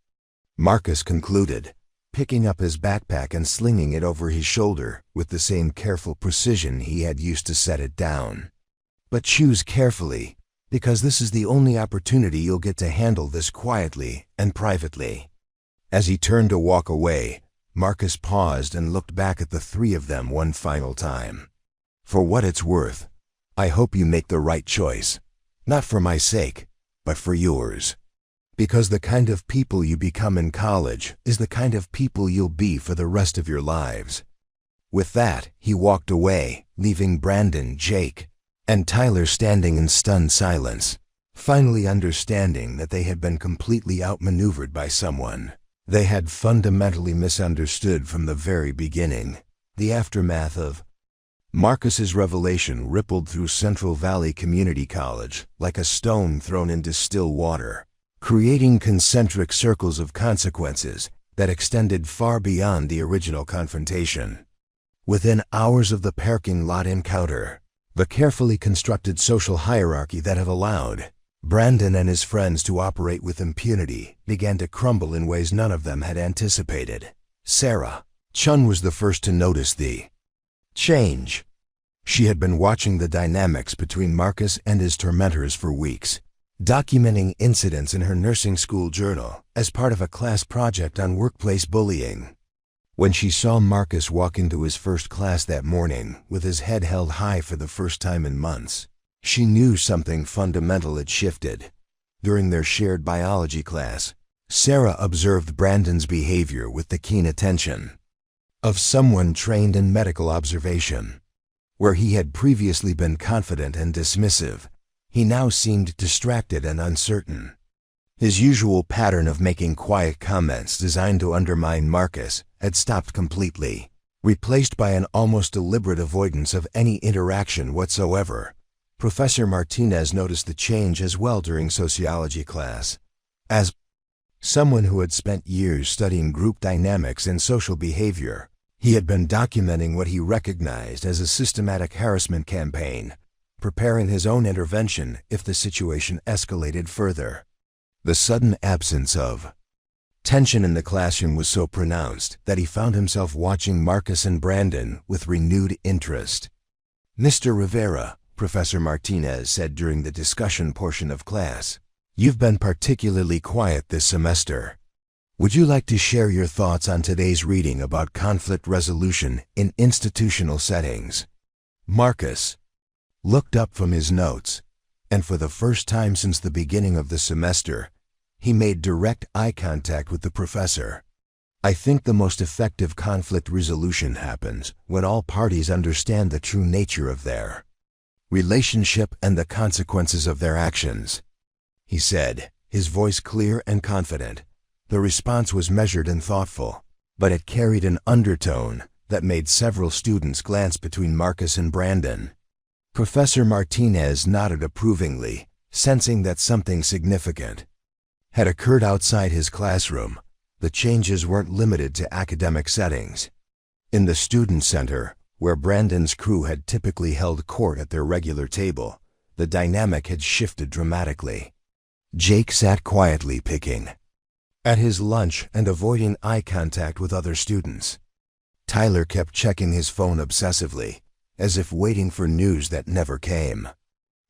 Marcus concluded, picking up his backpack and slinging it over his shoulder with the same careful precision he had used to set it down. But choose carefully, because this is the only opportunity you'll get to handle this quietly and privately. As he turned to walk away, Marcus paused and looked back at the three of them one final time. For what it's worth, I hope you make the right choice, not for my sake, but for yours. Because the kind of people you become in college is the kind of people you'll be for the rest of your lives. With that, he walked away, leaving Brandon, Jake, and Tyler standing in stunned silence, finally understanding that they had been completely outmaneuvered by someone they had fundamentally misunderstood from the very beginning. The aftermath of Marcus's revelation rippled through Central Valley Community College like a stone thrown into still water, creating concentric circles of consequences that extended far beyond the original confrontation. Within hours of the parking lot encounter, the carefully constructed social hierarchy that had allowed Brandon and his friends to operate with impunity began to crumble in ways none of them had anticipated. Sarah Chun was the first to notice the change. She had been watching the dynamics between Marcus and his tormentors for weeks, documenting incidents in her nursing school journal as part of a class project on workplace bullying. When she saw Marcus walk into his first class that morning with his head held high for the first time in months, she knew something fundamental had shifted. During their shared biology class, Sarah observed Brandon's behavior with the keen attention of someone trained in medical observation. Where he had previously been confident and dismissive, he now seemed distracted and uncertain. His usual pattern of making quiet comments designed to undermine Marcus had stopped completely. replaced by an almost deliberate avoidance of any interaction whatsoever. Professor Martinez noticed the change as well during sociology class. As someone who had spent years studying group dynamics and social behavior, he had been documenting what he recognized as a systematic harassment campaign, preparing his own intervention if the situation escalated further. The sudden absence of tension in the classroom was so pronounced that he found himself watching Marcus and Brandon with renewed interest. "Mr. Rivera," Professor Martinez said during the discussion portion of class, "you've been particularly quiet this semester. Would you like to share your thoughts on today's reading about conflict resolution in institutional settings?" Marcus looked up from his notes, and for the first time since the beginning of the semester, he made direct eye contact with the professor. "I think the most effective conflict resolution happens when all parties understand the true nature of their relationship and the consequences of their actions," he said, his voice clear and confident. The response was measured and thoughtful, but it carried an undertone that made several students glance between Marcus and Brandon. Professor Martinez nodded approvingly, sensing that something significant had occurred outside his classroom. The changes weren't limited to academic settings. In the student center, where Brandon's crew had typically held court at their regular table, the dynamic had shifted dramatically. Jake sat quietly picking at his lunch and avoiding eye contact with other students. Tyler kept checking his phone obsessively, as if waiting for news that never came.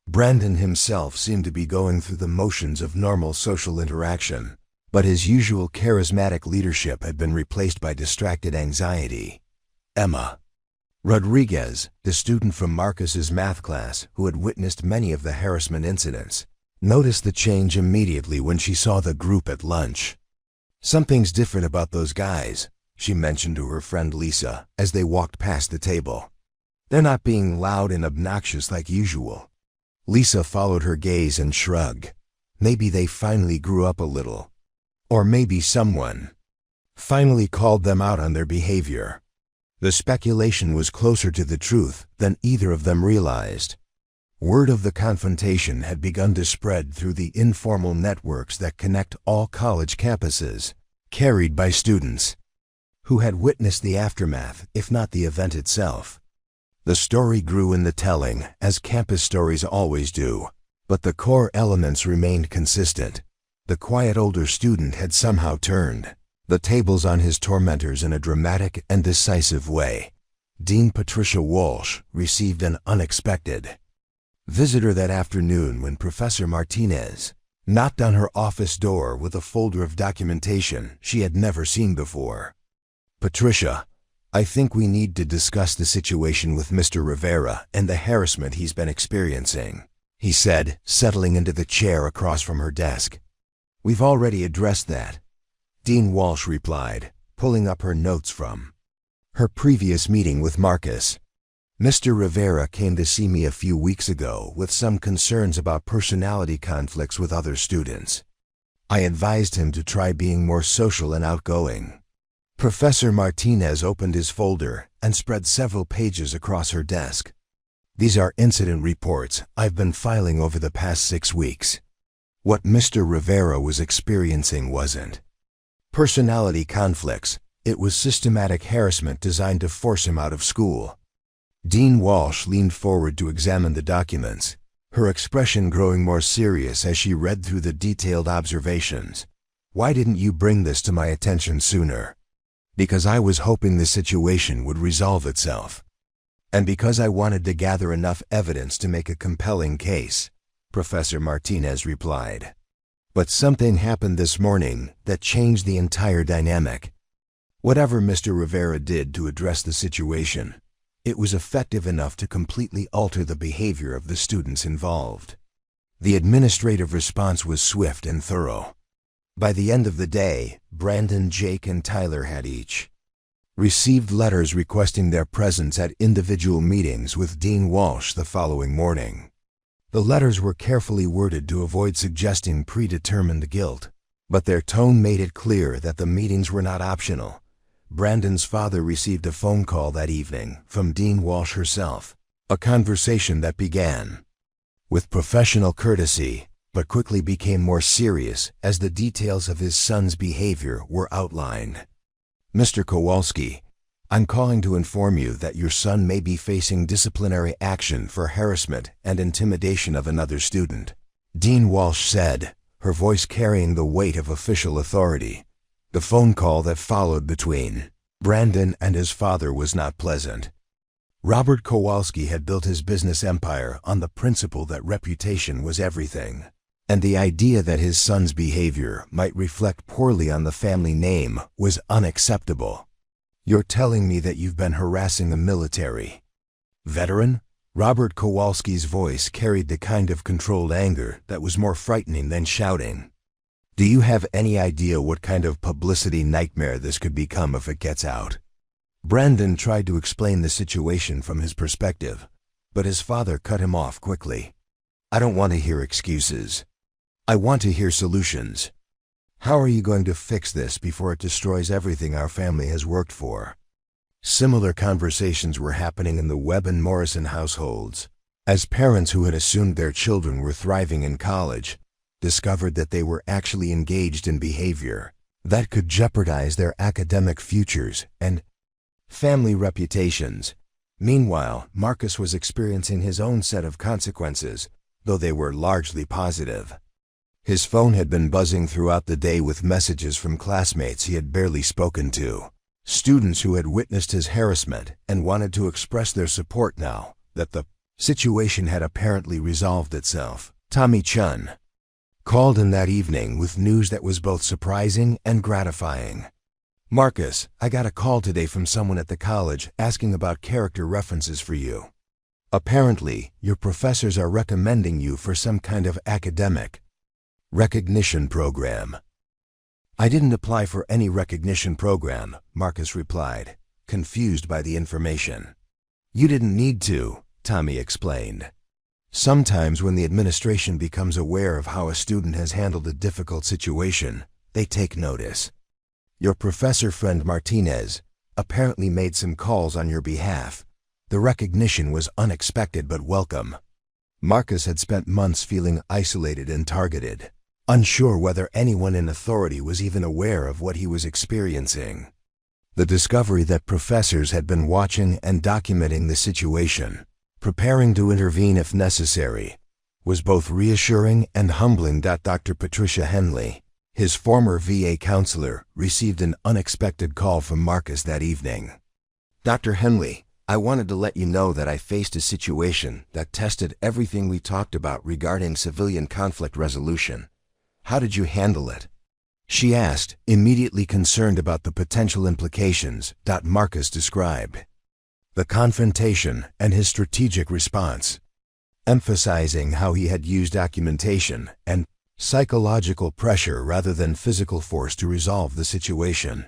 Brandon himself seemed to be going through the motions of normal social interaction, but his usual charismatic leadership had been replaced by distracted anxiety. Emma Rodriguez, the student from Marcus's math class who had witnessed many of the harassment incidents, noticed the change immediately when she saw the group at lunch. "Something's different about those guys," she mentioned to her friend Lisa as they walked past the table. "They're not being loud and obnoxious like usual." Lisa followed her gaze and shrugged. Maybe they finally grew up a little. Or maybe someone finally called them out on their behavior. The speculation was closer to the truth than either of them realized. Word of the confrontation had begun to spread through the informal networks that connect all college campuses, carried by students who had witnessed the aftermath, if not the event itself. The story grew in the telling, as campus stories always do, but the core elements remained consistent. The quiet older student had somehow turned the tables on his tormentors in a dramatic and decisive way. Dean Patricia Walsh received an unexpected visitor that afternoon when Professor Martinez knocked on her office door with a folder of documentation she had never seen before. "Patricia, I think we need to discuss the situation with Mr. Rivera and the harassment he's been experiencing," he said, settling into the chair across from her desk. "We've already addressed that," Dean Walsh replied, pulling up her notes from her previous meeting with Marcus. "Mr. Rivera came to see me a few weeks ago with some concerns about personality conflicts with other students. I advised him to try being more social and outgoing." Professor Martinez opened his folder and spread several pages across her desk. "These are incident reports I've been filing over the past 6 weeks. What Mr. Rivera was experiencing wasn't personality conflicts. It was systematic harassment designed to force him out of school." Dean Walsh leaned forward to examine the documents, her expression growing more serious as she read through the detailed observations. "Why didn't you bring this to my attention sooner?" "Because I was hoping the situation would resolve itself. And because I wanted to gather enough evidence to make a compelling case," Professor Martinez replied. "But something happened this morning that changed the entire dynamic. Whatever Mr. Rivera did to address the situation, it was effective enough to completely alter the behavior of the students involved. The administrative response was swift and thorough. By the end of the day, Brandon, Jake, and Tyler had each received letters requesting their presence at individual meetings with Dean Walsh the following morning. The letters were carefully worded to avoid suggesting predetermined guilt, but their tone made it clear that the meetings were not optional, Brandon's father received a phone call that evening from Dean Walsh herself, a conversation that began with professional courtesy, but quickly became more serious as the details of his son's behavior were outlined. "Mr. Kowalski, I'm calling to inform you that your son may be facing disciplinary action for harassment and intimidation of another student," Dean Walsh said, her voice carrying the weight of official authority. The phone call that followed between Brandon and his father was not pleasant. Robert Kowalski had built his business empire on the principle that reputation was everything, and the idea that his son's behavior might reflect poorly on the family name was unacceptable. "You're telling me that you've been harassing the military veteran?" Robert Kowalski's voice carried the kind of controlled anger that was more frightening than shouting. "Do you have any idea what kind of publicity nightmare this could become if it gets out?" Brandon tried to explain the situation from his perspective, but his father cut him off quickly. "I don't want to hear excuses. I want to hear solutions. How are you going to fix this before it destroys everything our family has worked for?" Similar conversations were happening in the Webb and Morrison households, as parents who had assumed their children were thriving in college discovered that they were actually engaged in behavior that could jeopardize their academic futures and family reputations. Meanwhile, Marcus was experiencing his own set of consequences, though they were largely positive. His phone had been buzzing throughout the day with messages from classmates he had barely spoken to, students who had witnessed his harassment and wanted to express their support now that the situation had apparently resolved itself. Tommy Chun called in that evening with news that was both surprising and gratifying. "Marcus, I got a call today from someone at the college asking about character references for you. Apparently, your professors are recommending you for some kind of academic recognition program." "I didn't apply for any recognition program," Marcus replied, confused by the information. "You didn't need to," Tommy explained. "Sometimes when the administration becomes aware of how a student has handled a difficult situation, they take notice. Your professor friend Martinez apparently made some calls on your behalf. The recognition was unexpected but welcome." Marcus had spent months feeling isolated and targeted, unsure whether anyone in authority was even aware of what he was experiencing. The discovery that professors had been watching and documenting the situation, preparing to intervene if necessary, was both reassuring and humbling. Dr. Patricia Henley, his former VA counselor, received an unexpected call from Marcus that evening. "Dr. Henley, I wanted to let you know that I faced a situation that tested everything we talked about regarding civilian conflict resolution. How did you handle it?" she asked, immediately concerned about the potential implications. Marcus described the confrontation and his strategic response, emphasizing how he had used documentation and psychological pressure rather than physical force to resolve the situation.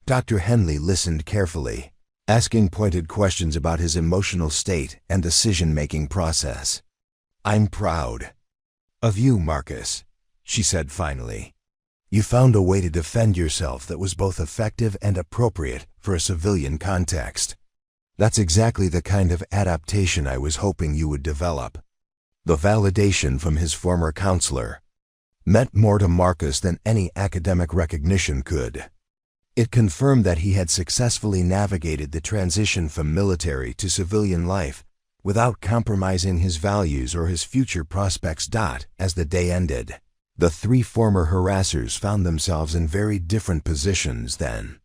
Dr. Henley listened carefully, asking pointed questions about his emotional state and decision-making process. "I'm proud of you, Marcus," she said finally. "You found a way to defend yourself that was both effective and appropriate for a civilian context. That's exactly the kind of adaptation I was hoping you would develop." The validation from his former counselor meant more to Marcus than any academic recognition could. It confirmed that he had successfully navigated the transition from military to civilian life without compromising his values or his future prospects. As the day ended, the three former harassers found themselves in very different positions than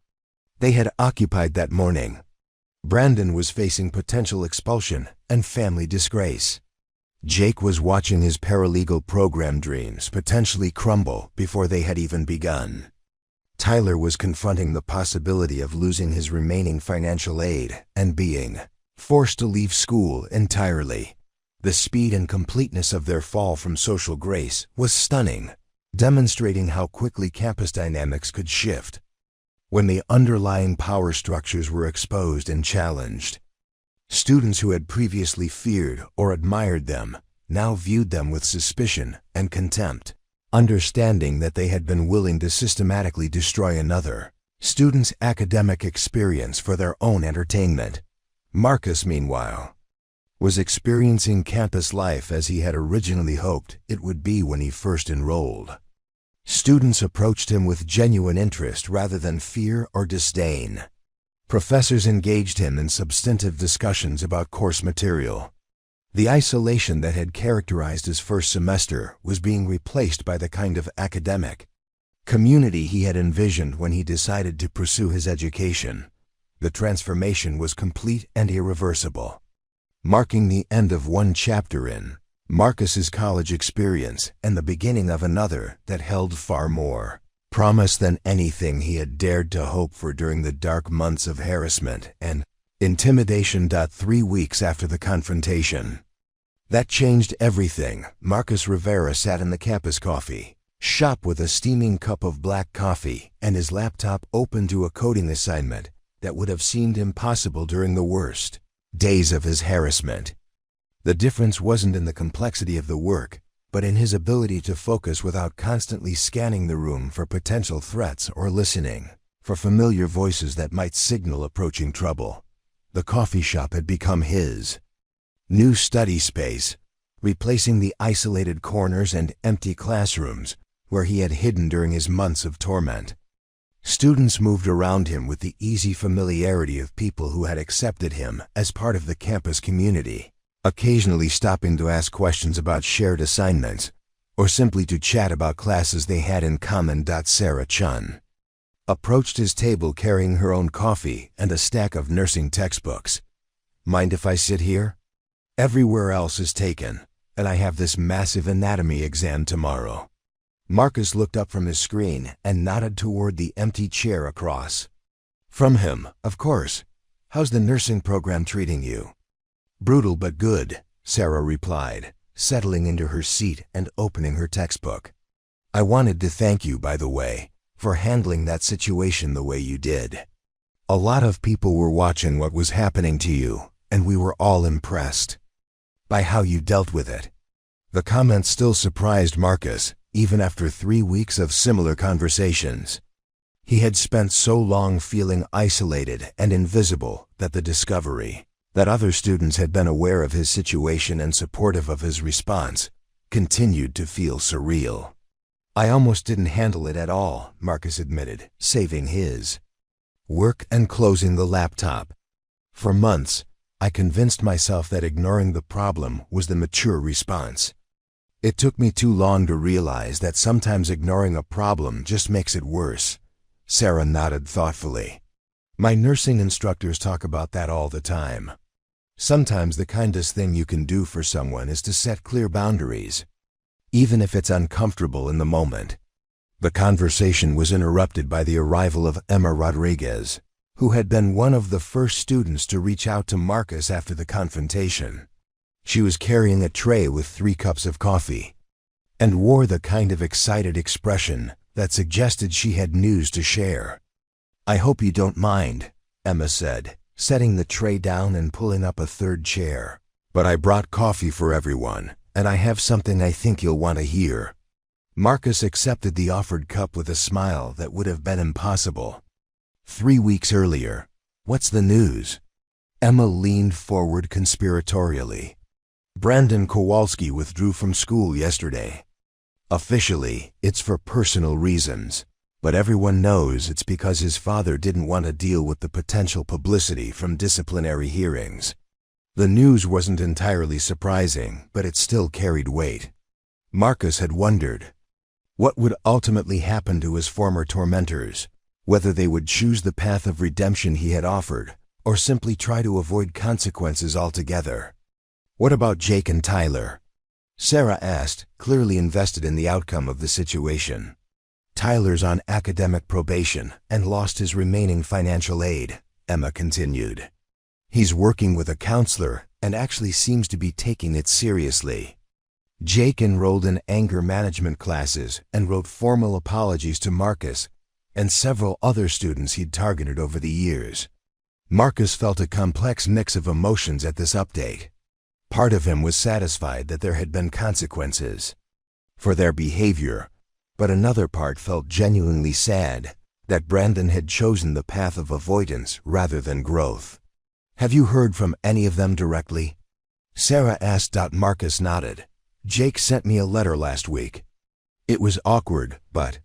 they had occupied that morning. Brandon was facing potential expulsion and family disgrace. Jake was watching his paralegal program dreams potentially crumble before they had even begun. Tyler was confronting the possibility of losing his remaining financial aid and being forced to leave school entirely. The speed and completeness of their fall from social grace was stunning, demonstrating how quickly campus dynamics could shift when the underlying power structures were exposed and challenged. Students who had previously feared or admired them now viewed them with suspicion and contempt, understanding that they had been willing to systematically destroy another Students' academic experience for their own entertainment. Marcus, meanwhile, was experiencing campus life as he had originally hoped it would be when he first enrolled. Students approached him with genuine interest rather than fear or disdain. Professors engaged him in substantive discussions about course material. The isolation that had characterized his first semester was being replaced by the kind of academic community he had envisioned when he decided to pursue his education. The transformation was complete and irreversible, marking the end of one chapter in Marcus's college experience and the beginning of another that held far more promise than anything he had dared to hope for during the dark months of harassment and intimidation. 3 weeks after the confrontation that changed everything, Marcus Rivera sat in the campus coffee shop with a steaming cup of black coffee and his laptop open to a coding assignment that would have seemed impossible during the worst days of his harassment. The difference wasn't in the complexity of the work, but in his ability to focus without constantly scanning the room for potential threats or listening for familiar voices that might signal approaching trouble. The coffee shop had become his new study space, replacing the isolated corners and empty classrooms where he had hidden during his months of torment. Students moved around him with the easy familiarity of people who had accepted him as part of the campus community, occasionally stopping to ask questions about shared assignments or simply to chat about classes they had in common. Sarah Chun approached his table carrying her own coffee and a stack of nursing textbooks. "Mind if I sit here? Everywhere else is taken, and I have this massive anatomy exam tomorrow." Marcus looked up from his screen and nodded toward the empty chair across from him. "Of course. How's the nursing program treating you?" "Brutal but good," Sarah replied, settling into her seat and opening her textbook. "I wanted to thank you, by the way, for handling that situation the way you did. A lot of people were watching what was happening to you, and we were all impressed by how you dealt with it." The comment still surprised Marcus, even after 3 weeks of similar conversations. He had spent so long feeling isolated and invisible that the discovery that other students had been aware of his situation and supportive of his response continued to feel surreal. "I almost didn't handle it at all," Marcus admitted, saving his work and closing the laptop. "For months, I convinced myself that ignoring the problem was the mature response. It took me too long to realize that sometimes ignoring a problem just makes it worse." Sarah nodded thoughtfully. "My nursing instructors talk about that all the time. Sometimes the kindest thing you can do for someone is to set clear boundaries, even if it's uncomfortable in the moment." The conversation was interrupted by the arrival of Emma Rodriguez, who had been one of the first students to reach out to Marcus after the confrontation. She was carrying a tray with 3 cups of coffee and wore the kind of excited expression that suggested she had news to share. "I hope you don't mind," Emma said, setting the tray down and pulling up a third chair. "But I brought coffee for everyone, and I have something I think you'll want to hear." Marcus accepted the offered cup with a smile that would have been impossible 3 weeks earlier. "What's the news?" Emma leaned forward conspiratorially. "Brandon Kowalski withdrew from school yesterday. Officially, it's for personal reasons, but everyone knows it's because his father didn't want to deal with the potential publicity from disciplinary hearings." The news wasn't entirely surprising, but it still carried weight. Marcus had wondered what would ultimately happen to his former tormentors, whether they would choose the path of redemption he had offered, or simply try to avoid consequences altogether. "What about Jake and Tyler?" Sarah asked, clearly invested in the outcome of the situation. "Tyler's on academic probation and lost his remaining financial aid," Emma continued. "He's working with a counselor and actually seems to be taking it seriously. Jake enrolled in anger management classes and wrote formal apologies to Marcus and several other students he'd targeted over the years." Marcus felt a complex mix of emotions at this update. Part of him was satisfied that there had been consequences for their behavior, but another part felt genuinely sad that Brandon had chosen the path of avoidance rather than growth. Have you heard from any of them directly? Sarah asked. Marcus nodded. Jake sent me a letter last week. It was awkward, but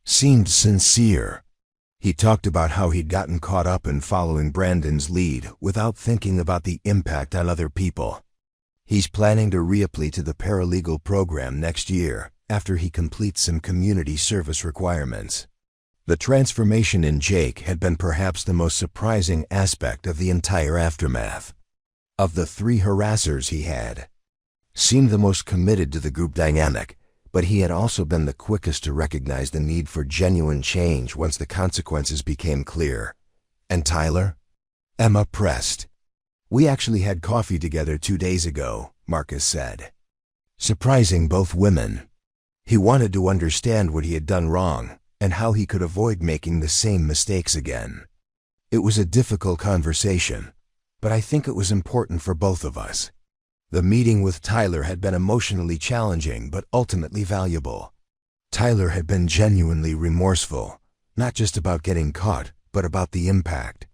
seemed sincere. He talked about how he'd gotten caught up in following Brandon's lead without thinking about the impact on other people. He's planning to reapply to the paralegal program next year after he completes some community service requirements. The transformation in Jake had been perhaps the most surprising aspect of the entire aftermath. Of the 3 harassers he had seemed the most committed to the group dynamic, but he had also been the quickest to recognize the need for genuine change once the consequences became clear. And Tyler? Emma pressed. We actually had coffee together 2 days ago, Marcus said. Surprising both women. He wanted to understand what he had done wrong and how he could avoid making the same mistakes again. It was a difficult conversation, but I think it was important for both of us. The meeting with Tyler had been emotionally challenging but ultimately valuable. Tyler had been genuinely remorseful, not just about getting caught, but about the impact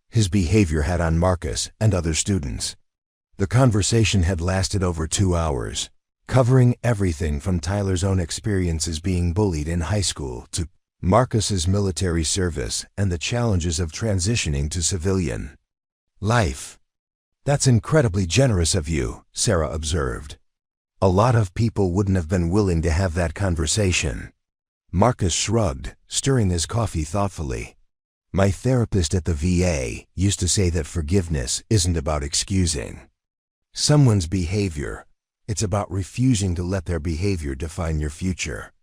his behavior had on Marcus and other students. The conversation had lasted over 2 hours, covering everything from Tyler's own experiences being bullied in high school to Marcus's military service and the challenges of transitioning to civilian life. That's incredibly generous of you, Sarah observed. A lot of people wouldn't have been willing to have that conversation. Marcus shrugged, stirring his coffee thoughtfully. My therapist at the VA used to say that forgiveness isn't about excusing someone's behavior. It's about refusing to let their behavior define your future.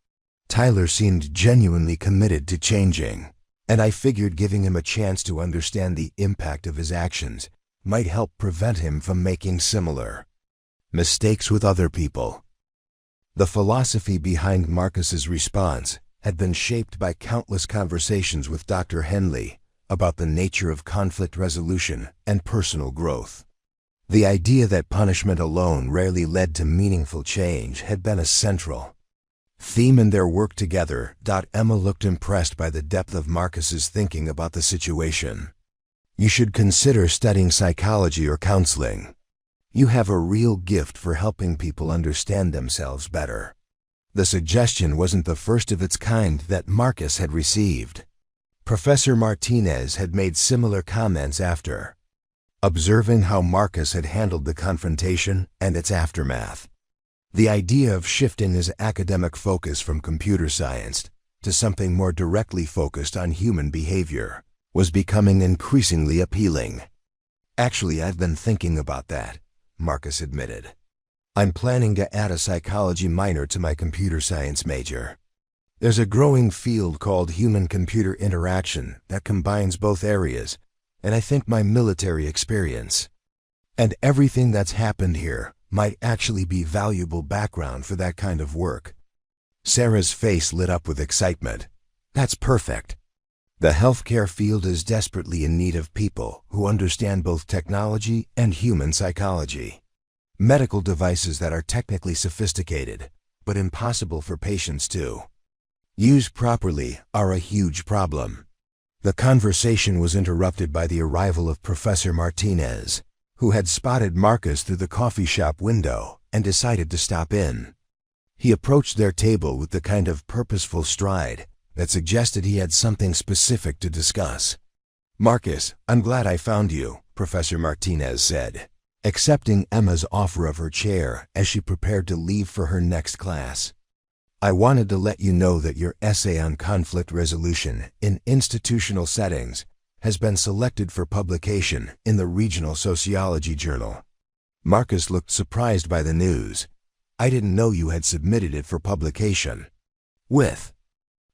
Tyler seemed genuinely committed to changing, and I figured giving him a chance to understand the impact of his actions might help prevent him from making similar mistakes with other people. The philosophy behind Marcus's response had been shaped by countless conversations with Dr. Henley about the nature of conflict resolution and personal growth. The idea that punishment alone rarely led to meaningful change had been a central theme in their work together. Emma looked impressed by the depth of Marcus's thinking about the situation. You should consider studying psychology or counseling. You have a real gift for helping people understand themselves better. The suggestion wasn't the first of its kind that Marcus had received. Professor Martinez had made similar comments after observing how Marcus had handled the confrontation and its aftermath. The idea of shifting his academic focus from computer science to something more directly focused on human behavior was becoming increasingly appealing. Actually, I've been thinking about that, Marcus admitted. I'm planning to add a psychology minor to my computer science major. There's a growing field called human-computer interaction that combines both areas, and I think my military experience and everything that's happened here might actually be valuable background for that kind of work. Sarah's face lit up with excitement. That's perfect. The healthcare field is desperately in need of people who understand both technology and human psychology. Medical devices that are technically sophisticated, but impossible for patients to use properly, are a huge problem. The conversation was interrupted by the arrival of Professor Martinez, who had spotted Marcus through the coffee shop window and decided to stop in. He approached their table with the kind of purposeful stride that suggested he had something specific to discuss. Marcus, I'm glad I found you, Professor Martinez said, accepting Emma's offer of her chair as she prepared to leave for her next class. I wanted to let you know that your essay on conflict resolution in institutional settings has been selected for publication in the Regional Sociology Journal. Marcus looked surprised by the news. I didn't know you had submitted it for publication. With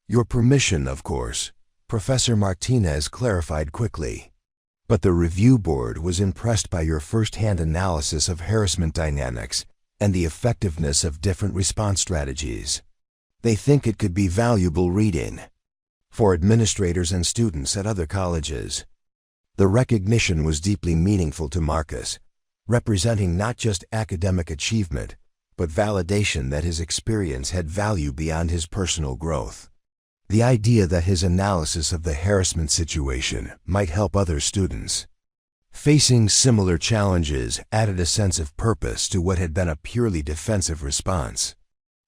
your permission, of course, Professor Martinez clarified quickly. But the review board was impressed by your first-hand analysis of harassment dynamics and the effectiveness of different response strategies. They think it could be valuable reading for administrators and students at other colleges. The recognition was deeply meaningful to Marcus, representing not just academic achievement, but validation that his experience had value beyond his personal growth. The idea that his analysis of the harassment situation might help other students facing similar challenges added a sense of purpose to what had been a purely defensive response.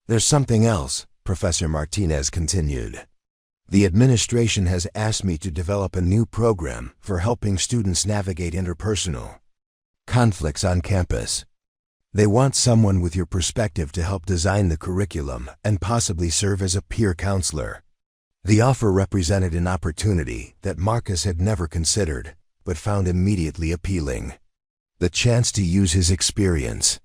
"There's something else," Professor Martinez continued. "The administration has asked me to develop a new program for helping students navigate interpersonal conflicts on campus. They want someone with your perspective to help design the curriculum and possibly serve as a peer counselor." The offer represented an opportunity that Marcus had never considered, but found immediately appealing. The chance to use his experience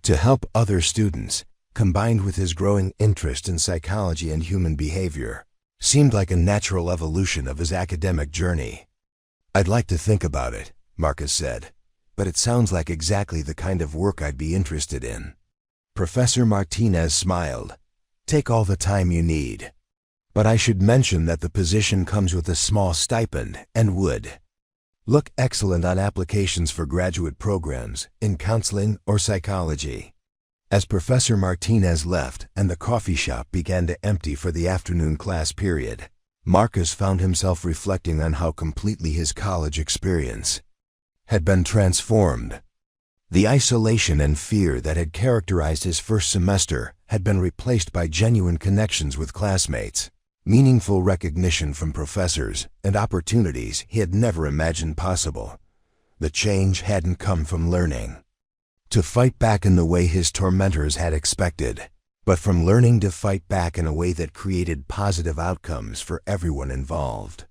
to help other students, combined with his growing interest in psychology and human behavior, seemed like a natural evolution of his academic journey. "I'd like to think about it," Marcus said, "but it sounds like exactly the kind of work I'd be interested in." Professor Martinez smiled. "Take all the time you need. But I should mention that the position comes with a small stipend and would look excellent on applications for graduate programs in counseling or psychology." As Professor Martinez left and the coffee shop began to empty for the afternoon class period, Marcus found himself reflecting on how completely his college experience had been transformed. The isolation and fear that had characterized his first semester had been replaced by genuine connections with classmates, meaningful recognition from professors, and opportunities he had never imagined possible. The change hadn't come from learning to fight back in the way his tormentors had expected, but from learning to fight back in a way that created positive outcomes for everyone involved.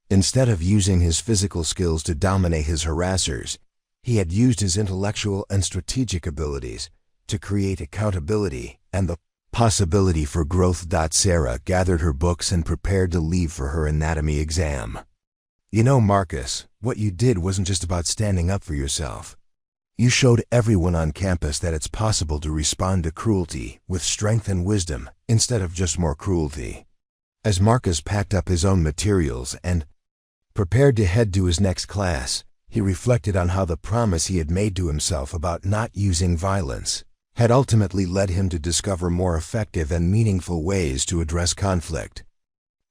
Instead of using his physical skills to dominate his harassers, he had used his intellectual and strategic abilities to create accountability and the possibility for growth. Sarah gathered her books and prepared to leave for her anatomy exam. "You know, Marcus, what you did wasn't just about standing up for yourself. You showed everyone on campus that it's possible to respond to cruelty with strength and wisdom instead of just more cruelty." As Marcus packed up his own materials and prepared to head to his next class, he reflected on how the promise he had made to himself about not using violence had ultimately led him to discover more effective and meaningful ways to address conflict.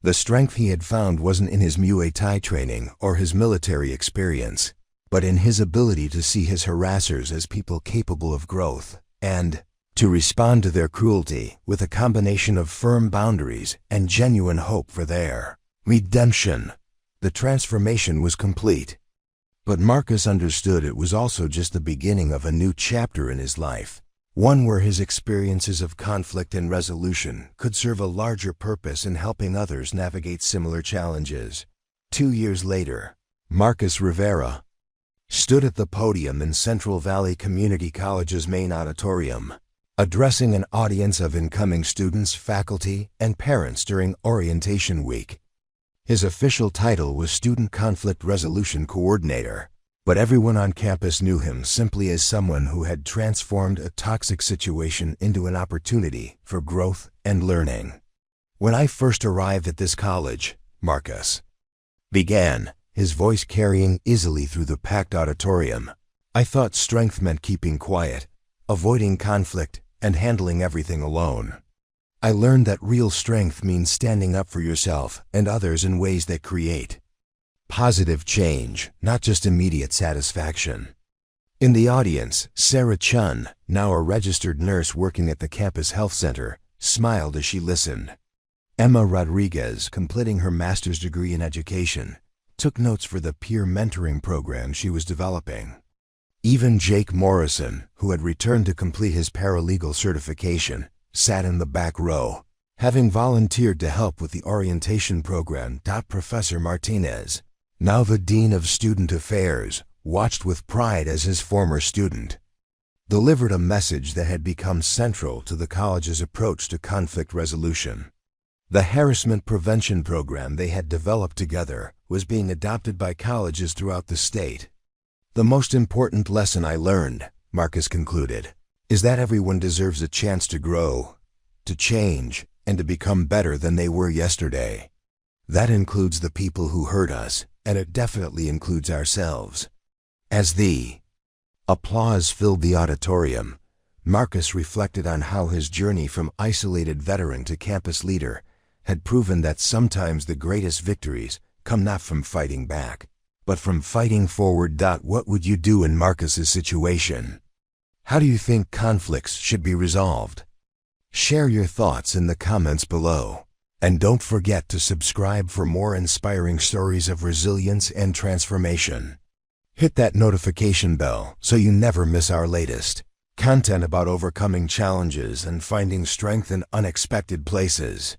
The strength he had found wasn't in his Muay Thai training or his military experience, but in his ability to see his harassers as people capable of growth and to respond to their cruelty with a combination of firm boundaries and genuine hope for their redemption. The transformation was complete. But Marcus understood it was also just the beginning of a new chapter in his life, one where his experiences of conflict and resolution could serve a larger purpose in helping others navigate similar challenges. 2 years later, Marcus Rivera stood at the podium in Central Valley Community College's main auditorium, addressing an audience of incoming students, faculty, and parents during orientation week. His official title was Student Conflict Resolution Coordinator, but everyone on campus knew him simply as someone who had transformed a toxic situation into an opportunity for growth and learning. "When I first arrived at this college," Marcus began, his voice carrying easily through the packed auditorium, "I thought strength meant keeping quiet, avoiding conflict, and handling everything alone. I learned that real strength means standing up for yourself and others in ways that create positive change, not just immediate satisfaction." In the audience, Sarah Chun, now a registered nurse working at the campus health center, smiled as she listened. Emma Rodriguez, completing her master's degree in education, took notes for the peer mentoring program she was developing. Even Jake Morrison, who had returned to complete his paralegal certification, sat in the back row, having volunteered to help with the orientation program. Professor Martinez, now the Dean of Student Affairs, watched with pride as his former student delivered a message that had become central to the college's approach to conflict resolution. The harassment prevention program they had developed together was being adopted by colleges throughout the state. "The most important lesson I learned," Marcus concluded, "is that everyone deserves a chance to grow, to change, and to become better than they were yesterday. That includes the people who hurt us, and it definitely includes ourselves." As the applause filled the auditorium, Marcus reflected on how his journey from isolated veteran to campus leader had proven that sometimes the greatest victories come not from fighting back, but from fighting forward. What would you do in Marcus's situation? How do you think conflicts should be resolved? Share your thoughts in the comments below. And don't forget to subscribe for more inspiring stories of resilience and transformation. Hit that notification bell so you never miss our latest content about overcoming challenges and finding strength in unexpected places.